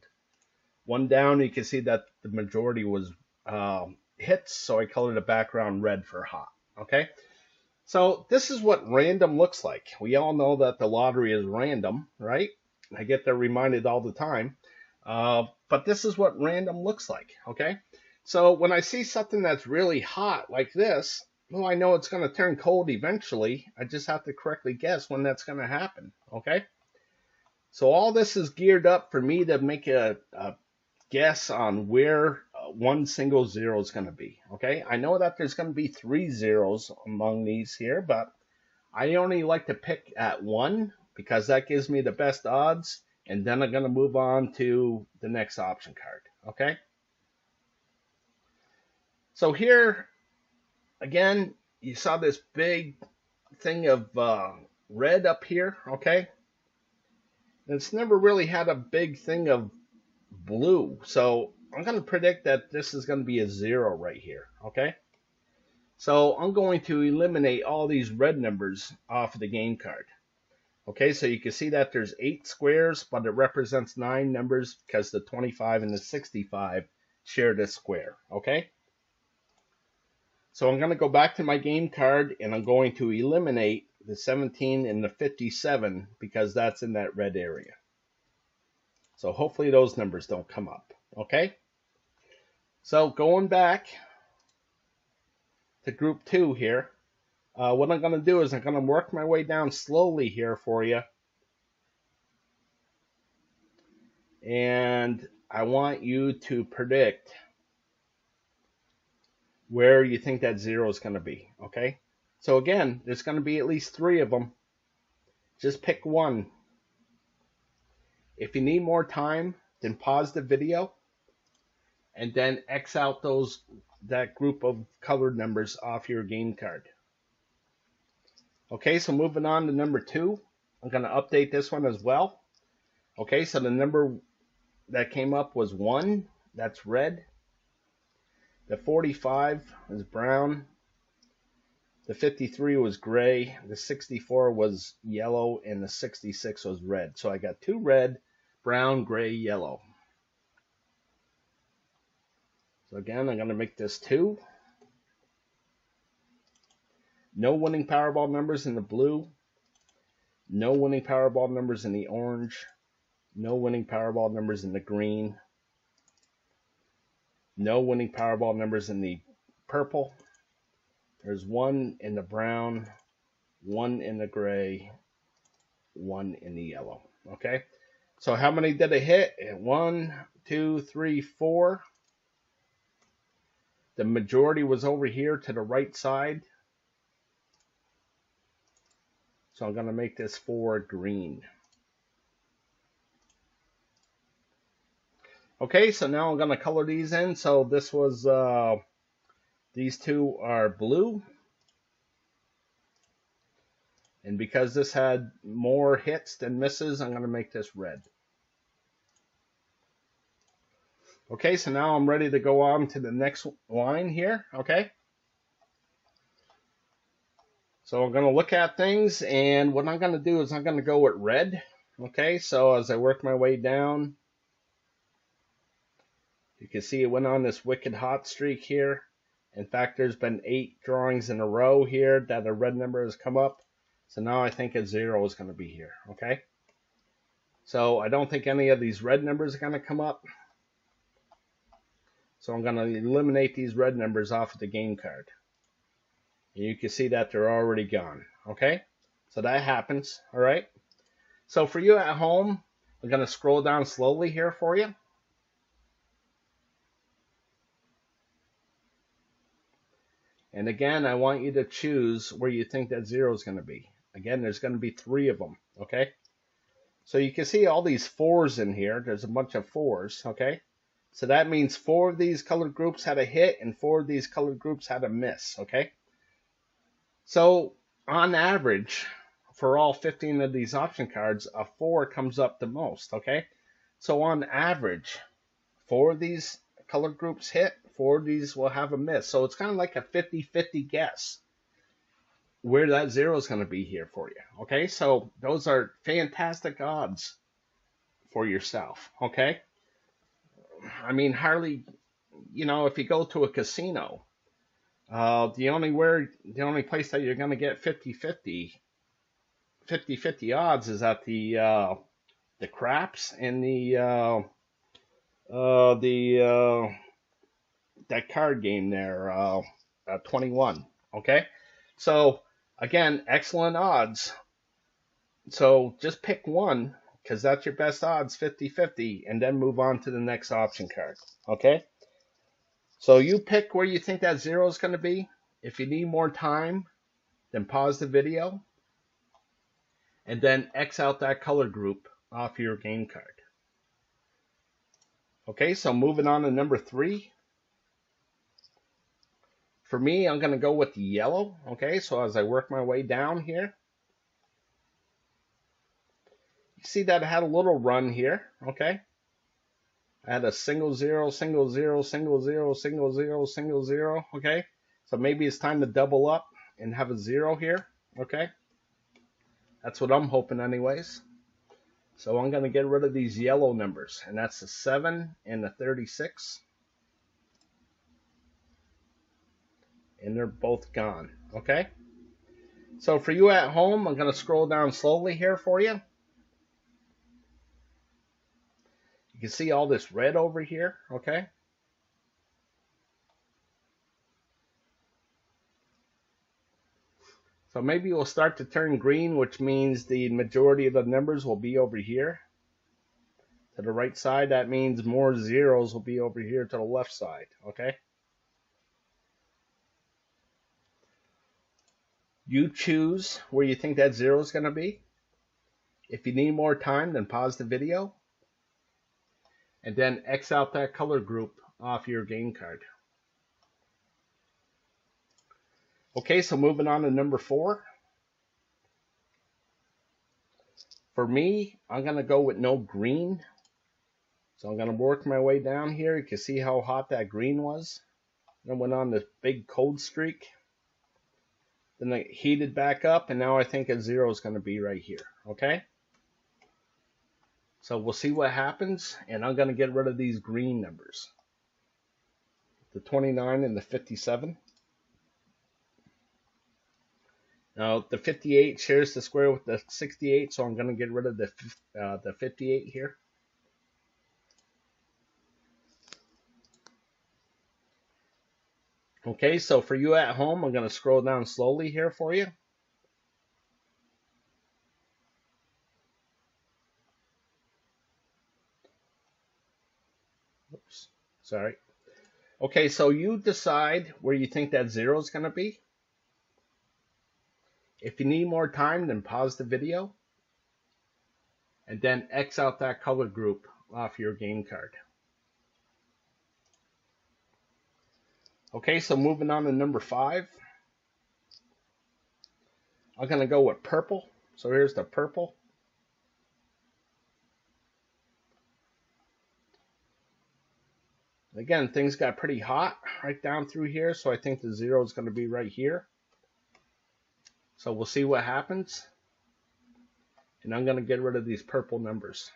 1 down, you can see that the majority was hits, so I color the background red for hot. Okay, so this is what random looks like. We all know that the lottery is random, right? I get that reminded all the time. But this is what random looks like. Okay, so when I see something that's really hot like this, well, I know it's going to turn cold eventually. I just have to correctly guess when that's going to happen. Okay, so all this is geared up for me to make a guess on where one single 0 is going to be. Okay, I know that there's going to be 3 zeros among these here, but I only like to pick at 1 because that gives me the best odds, and then I'm going to move on to the next option card. Okay, so here again you saw this big thing of red up here. Okay, and it's never really had a big thing of blue, so I'm going to predict that this is going to be a 0 right here. Okay, so I'm going to eliminate all these red numbers off of the game card. Okay, so you can see that there's 8 squares, but it represents 9 numbers because the 25 and the 65 share this square. Okay, so I'm going to go back to my game card and I'm going to eliminate the 17 and the 57 because that's in that red area. So hopefully those numbers don't come up. Okay, so going back to group 2 here, what I'm going to do is I'm going to work my way down slowly here for you. And I want you to predict where you think that 0 is going to be. Okay, so again, there's going to be at least 3 of them. Just pick one. If you need more time, then pause the video and then X out that group of colored numbers off your game card. Okay, so moving on to number 2, I'm going to update this one as well. Okay, so the number that came up was 1, that's red. The 45 is brown. The 53 was gray. The 64 was yellow, and the 66 was red. So I got 2 red, brown, gray, yellow. So again, I'm going to make this 2. No winning Powerball numbers in the blue. No winning Powerball numbers in the orange. No winning Powerball numbers in the green. No winning Powerball numbers in the purple. There's 1 in the brown, 1 in the gray, 1 in the yellow. Okay, so how many did it hit? 1, 2, 3, 4. The majority was over here to the right side. So I'm going to make this 4 green. Okay, so now I'm going to color these in. So this was, these 2 are blue. And because this had more hits than misses, I'm going to make this red. Okay, so now I'm ready to go on to the next line here. Okay. So I'm going to look at things, and what I'm going to do is I'm going to go with red. Okay, so as I work my way down, you can see it went on this wicked hot streak here. In fact, there's been 8 drawings in a row here that a red number has come up. So now I think a 0 is going to be here, okay? So I don't think any of these red numbers are going to come up. So I'm going to eliminate these red numbers off of the game card. And you can see that they're already gone, okay? So that happens, all right? So for you at home, I'm going to scroll down slowly here for you. And again, I want you to choose where you think that 0 is going to be. Again, there's going to be 3 of them, okay? So you can see all these 4s in here. There's a bunch of 4s, okay? So that means 4 of these colored groups had a hit and 4 of these colored groups had a miss, okay? So on average, for all 15 of these option cards, a 4 comes up the most, okay? So on average, 4 of these colored groups hit, 4 of these will have a miss. So it's kind of like a 50-50 guess where that 0 is going to be here for you, okay? So those are fantastic odds for yourself, okay? I mean, hardly, you know, if you go to a casino, the only place that you're going to get 50-50 odds is at the craps and that card game there, 21. Okay, so again, excellent odds. So just pick one because that's your best odds, 50-50, and then move on to the next option card. Okay. So you pick where you think that 0 is going to be. If you need more time, then pause the video and then X out that color group off your game card. Okay, so moving on to number 3. For me, I'm going to go with the yellow. Okay, so as I work my way down here, you see that I had a little run here. Okay. I had a single 0, single 0, single 0, single 0, single 0, okay? So maybe it's time to double up and have a 0 here, okay? That's what I'm hoping anyways. So I'm going to get rid of these yellow numbers, and that's the 7 and the 36. And they're both gone, okay? So for you at home, I'm going to scroll down slowly here for you. You can see all this red over here, okay? So maybe we'll start to turn green, which means the majority of the numbers will be over here. To the right side, that means more 0s will be over here to the left side, okay? You choose where you think that 0 is going to be. If you need more time, then pause the video. And then X out that color group off your game card. Okay, so moving on to number 4. For me, I'm going to go with no green. So I'm going to work my way down here. You can see how hot that green was. Then went on this big cold streak. Then it heated back up, and now I think a 0 is going to be right here. Okay? So we'll see what happens, and I'm going to get rid of these green numbers. The 29 and the 57. Now, the 58 shares the square with the 68, so I'm going to get rid of the 58 here. Okay, so for you at home, I'm going to scroll down slowly here for you. Oops, sorry. Okay, so you decide where you think that 0 is going to be. If you need more time, then pause the video. And then X out that color group off your game card. Okay, so moving on to number 5. I'm going to go with purple. So here's the purple. Again, things got pretty hot right down through here, so I think the 0 is going to be right here. So we'll see what happens. And I'm going to get rid of these purple numbers.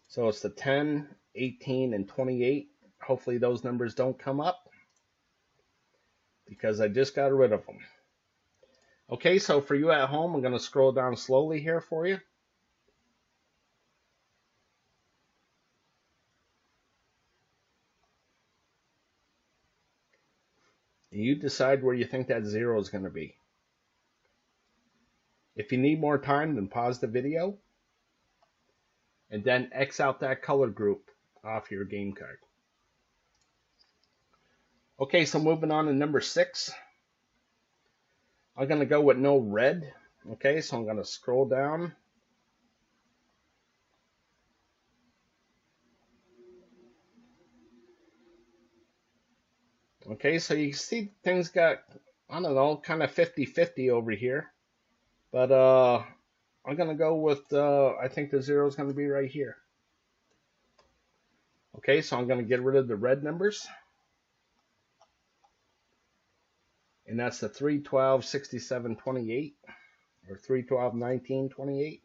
So it's the 10, 18, and 28. Hopefully those numbers don't come up because I just got rid of them. Okay, so for you at home, I'm going to scroll down slowly here for you. You decide where you think that 0 is going to be. If you need more time, then pause the video and then X out that color group off your game card. Okay, so moving on to number 6. I'm going to go with no red. Okay, so I'm going to scroll down. Okay, so you see things got, I don't know, kind of 50-50 over here. But I'm going to go with, I think the 0 is going to be right here. Okay, so I'm going to get rid of the red numbers. And that's the 3, 12, 67, 28. Or 3, 12, 19, 28.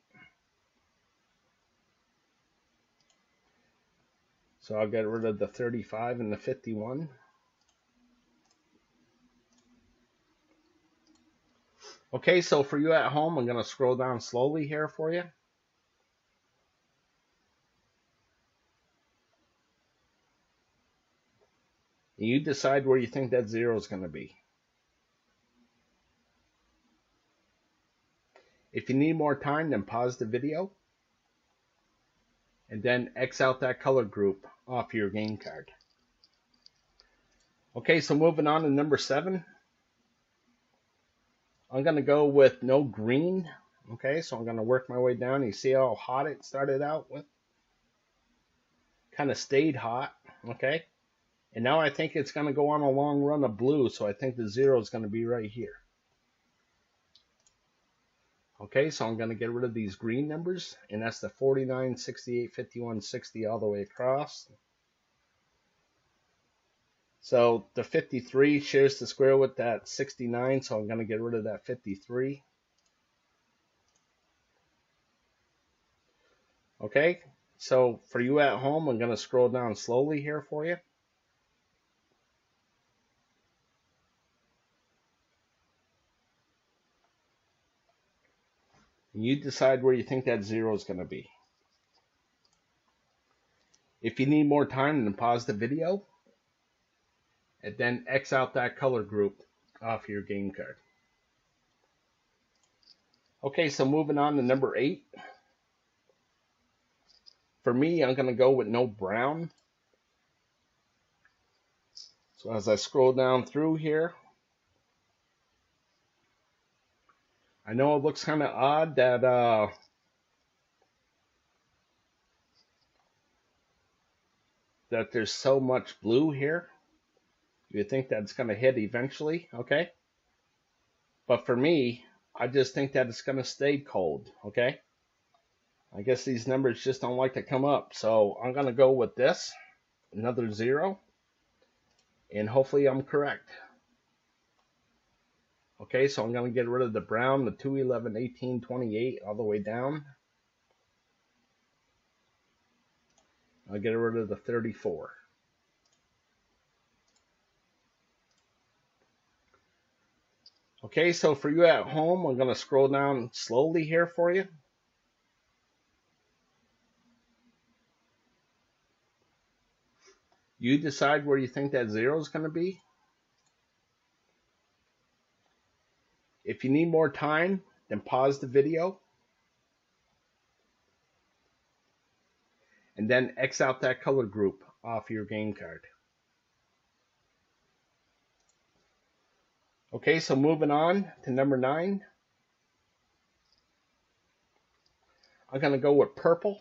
So I'll get rid of the 35 and the 51. Okay, so for you at home, I'm going to scroll down slowly here for you. You decide where you think that 0 is going to be. If you need more time, then pause the video and then X out that color group off your game card. Okay, so moving on to number 7. I'm going to go with no green. Okay, so I'm going to work my way down. You see how hot it started out with? Kind of stayed hot. Okay, and now I think it's going to go on a long run of blue, so I think the 0 is going to be right here. Okay, so I'm going to get rid of these green numbers, and that's the 49, 68, 51, 60 all the way across. So the 53 shares the square with that 69, so I'm going to get rid of that 53. Okay, so for you at home, I'm going to scroll down slowly here for you. And you decide where you think that 0 is going to be. If you need more time, then pause the video and then X out that color group off your game card. Okay, so moving on to number 8. For me, I'm going to go with no brown. So as I scroll down through here, I know it looks kind of odd that there's so much blue here. You think that's going to hit eventually, okay? But for me, I just think that it's going to stay cold, okay? I guess these numbers just don't like to come up. So I'm going to go with this, another 0, and hopefully I'm correct. Okay, so I'm going to get rid of the brown, the 2, 11, 18, 28, all the way down. I'll get rid of the 34. Okay, so for you at home, I'm going to scroll down slowly here for you. You decide where you think that 0 is going to be. If you need more time, then pause the video and then X out that color group off your game card. Okay, so moving on to number 9. I'm going to go with purple.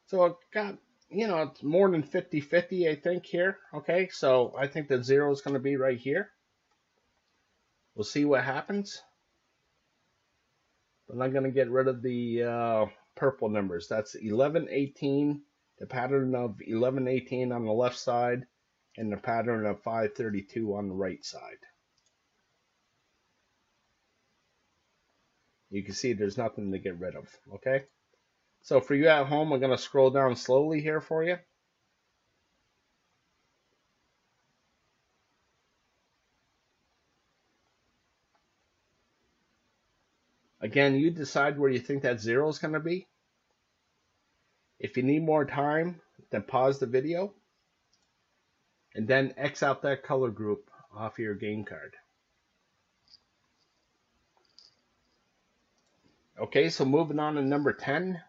So I've got, it's more than 50-50, I think, here. Okay, so I think the 0 is going to be right here. We'll see what happens. But I'm going to get rid of the purple numbers. That's 11, 18, the pattern of 11, 18 on the left side, and the pattern of 532 on the right side. You can see there's nothing to get rid of, okay? So for you at home, I'm going to scroll down slowly here for you. Again, you decide where you think that 0 is going to be. If you need more time, then pause the video and then X out that color group off your game card. Okay, so moving on to number 10.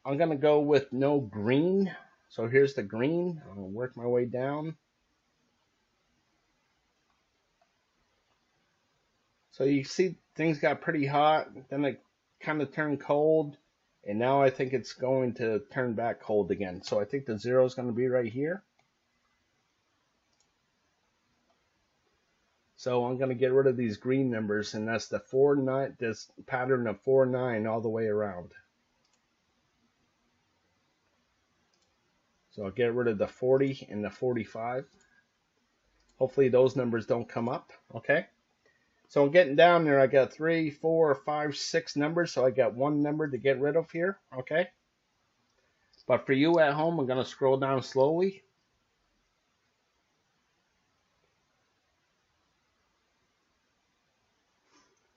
I'm going to go with no green. So here's the green. I'm going to work my way down. So you see things got pretty hot, then it kind of turned cold, and now I think it's going to turn back cold again. So I think the 0 is going to be right here. So I'm going to get rid of these green numbers, and that's the 4, 9, this pattern of 4, 9 all the way around. So I'll get rid of the 40 and the 45. Hopefully those numbers don't come up, okay? So I'm getting down there. I got 3, 4, 5, 6 numbers. So I got one number to get rid of here. Okay. But for you at home, I'm going to scroll down slowly.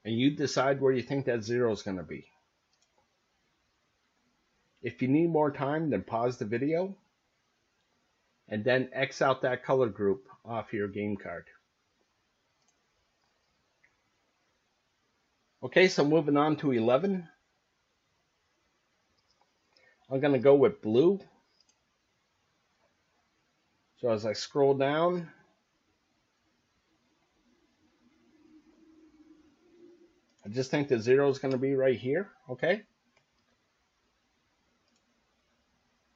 And you decide where you think that 0 is going to be. If you need more time, then pause the video. And then X out that color group off your game card. Okay, so moving on to 11. I'm going to go with blue. So as I scroll down, I just think the 0 is going to be right here, okay?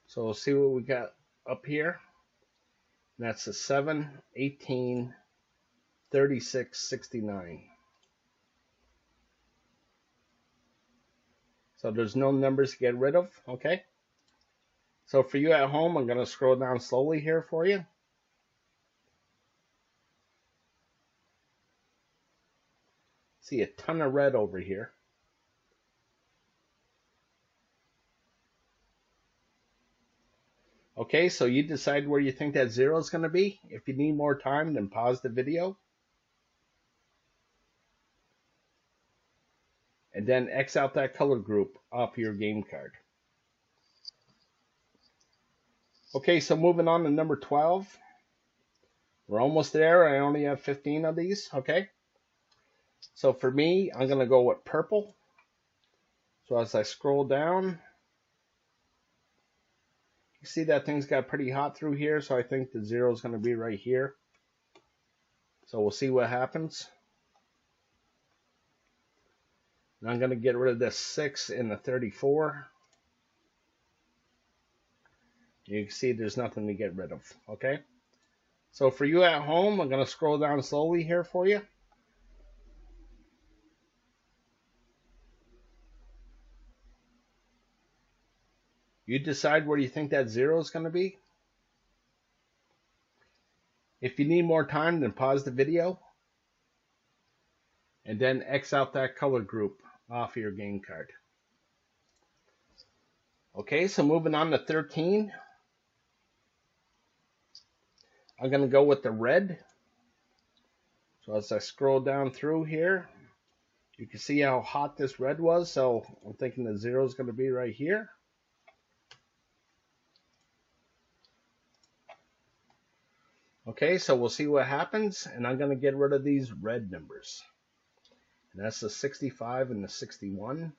So we'll see what we got up here. And that's a 7, 18, 36, 69. So there's no numbers to get rid of, okay? So for you at home, I'm going to scroll down slowly here for you. See a ton of red over here. Okay, so you decide where you think that 0 is going to be. If you need more time, then pause the video. And then X out that color group off your game card. Okay, so moving on to number 12. We're almost there. I only have 15 of these, okay? So for me, I'm going to go with purple. So as I scroll down, you see that things got pretty hot through here, so I think the 0 is going to be right here. So we'll see what happens. And I'm going to get rid of this 6 and the 34. You can see there's nothing to get rid of, okay? So for you at home, I'm going to scroll down slowly here for you. You decide where you think that 0 is going to be. If you need more time, then pause the video. And then X out that color group off your game card. Okay, so moving on to 13. I'm going to go with the red. So as I scroll down through here, you can see how hot this red was. So I'm thinking the 0 is going to be right here. Okay, so we'll see what happens. And I'm going to get rid of these red numbers. And that's the 65 and the 61.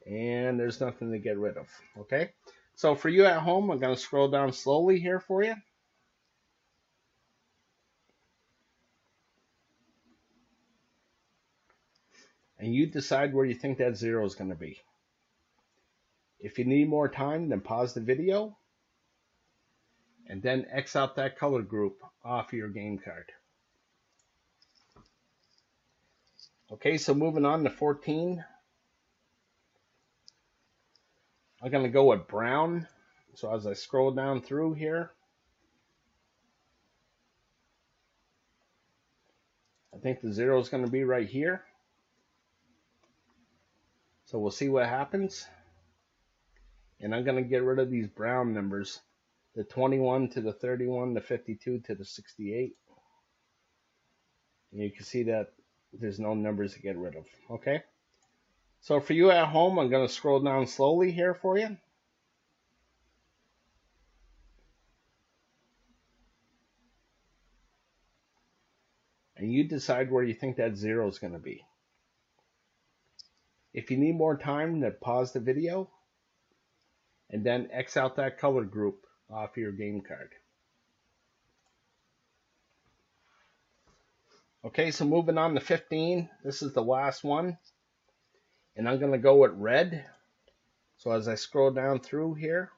And there's nothing to get rid of. Okay. So for you at home, I'm going to scroll down slowly here for you. And you decide where you think that 0 is going to be. If you need more time, then pause the video. And then X out that color group off your game card. Okay, so moving on to 14. I'm going to go with brown. So as I scroll down through here, I think the 0 is going to be right here. So we'll see what happens. And I'm going to get rid of these brown numbers. The 21 to the 31, the 52 to the 68. And you can see that there's no numbers to get rid of. Okay. So for you at home, I'm going to scroll down slowly here for you. And you decide where you think that 0 is going to be. If you need more time, then pause the video and then X out that color group off your game card. Okay, so moving on to 15. This is the last one. And I'm going to go with red. So as I scroll down through here,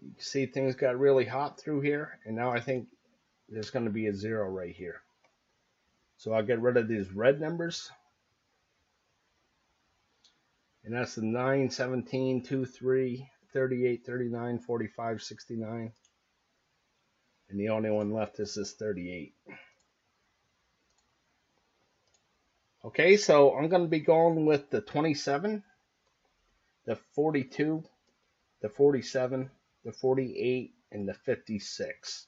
you can see things got really hot through here. And now I think there's going to be a 0 right here. So I'll get rid of these red numbers. And that's the 9, 17, 2, 3, 38, 39, 45, 69. And the only one left is this 38. Okay, so I'm going to be going with the 27, the 42, the 47, the 48, and the 56.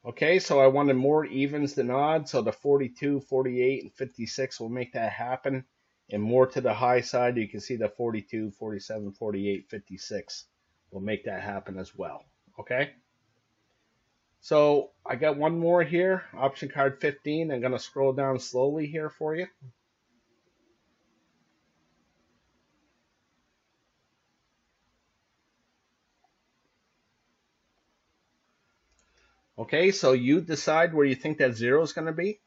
Okay, so I wanted more evens than odds, so the 42, 48, and 56 will make that happen. And more to the high side, you can see the 42, 47, 48, 56 will make that happen as well. Okay? So I got one more here, option card 15. I'm going to scroll down slowly here for you. Okay, so you decide where you think that 0 is going to be.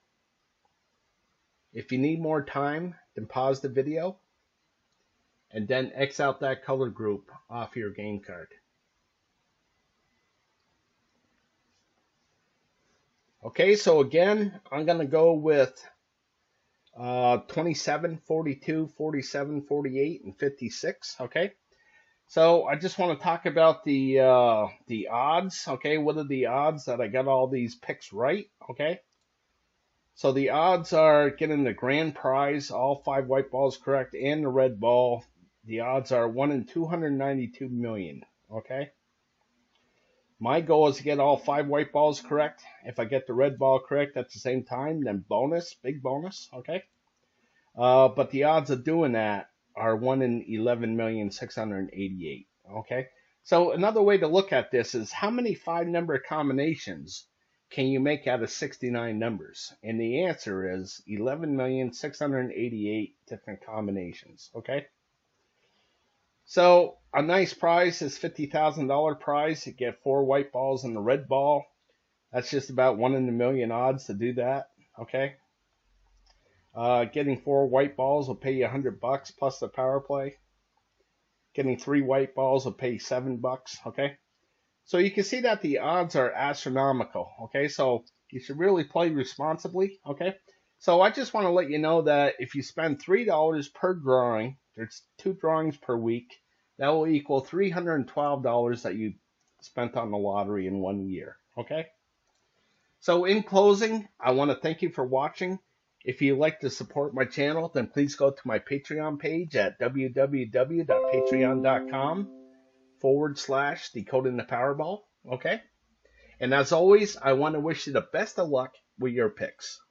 If you need more time, then pause the video and then X out that color group off your game card. Okay, so again, I'm going to go with 27, 42, 47, 48, and 56. Okay, so I just want to talk about the odds. Okay, what are the odds that I got all these picks right? Okay, so the odds are getting the grand prize, all 5 white balls correct, and the red ball. The odds are 1 in 292 million. Okay. My goal is to get all 5 white balls correct. If I get the red ball correct at the same time, then bonus, big bonus, okay? But the odds of doing that are 1 in 11,688,000, okay? So another way to look at this is how many 5-number combinations can you make out of 69 numbers? And the answer is 11,688,000 different combinations, okay? So a nice prize is $50,000 prize. You get 4 white balls and the red ball. That's just about 1 in a million odds to do that. Okay. Getting 4 white balls will pay you $100 plus the power play. Getting 3 white balls will pay $7. Okay. So you can see that the odds are astronomical. Okay. So you should really play responsibly. Okay. So I just want to let you know that if you spend $3 per drawing, there's 2 drawings per week, that will equal $312 that you spent on the lottery in 1 year. Okay? So in closing, I want to thank you for watching. If you'd like to support my channel, then please go to my Patreon page at www.patreon.com/Decoding the Powerball. Okay? And as always, I want to wish you the best of luck with your picks.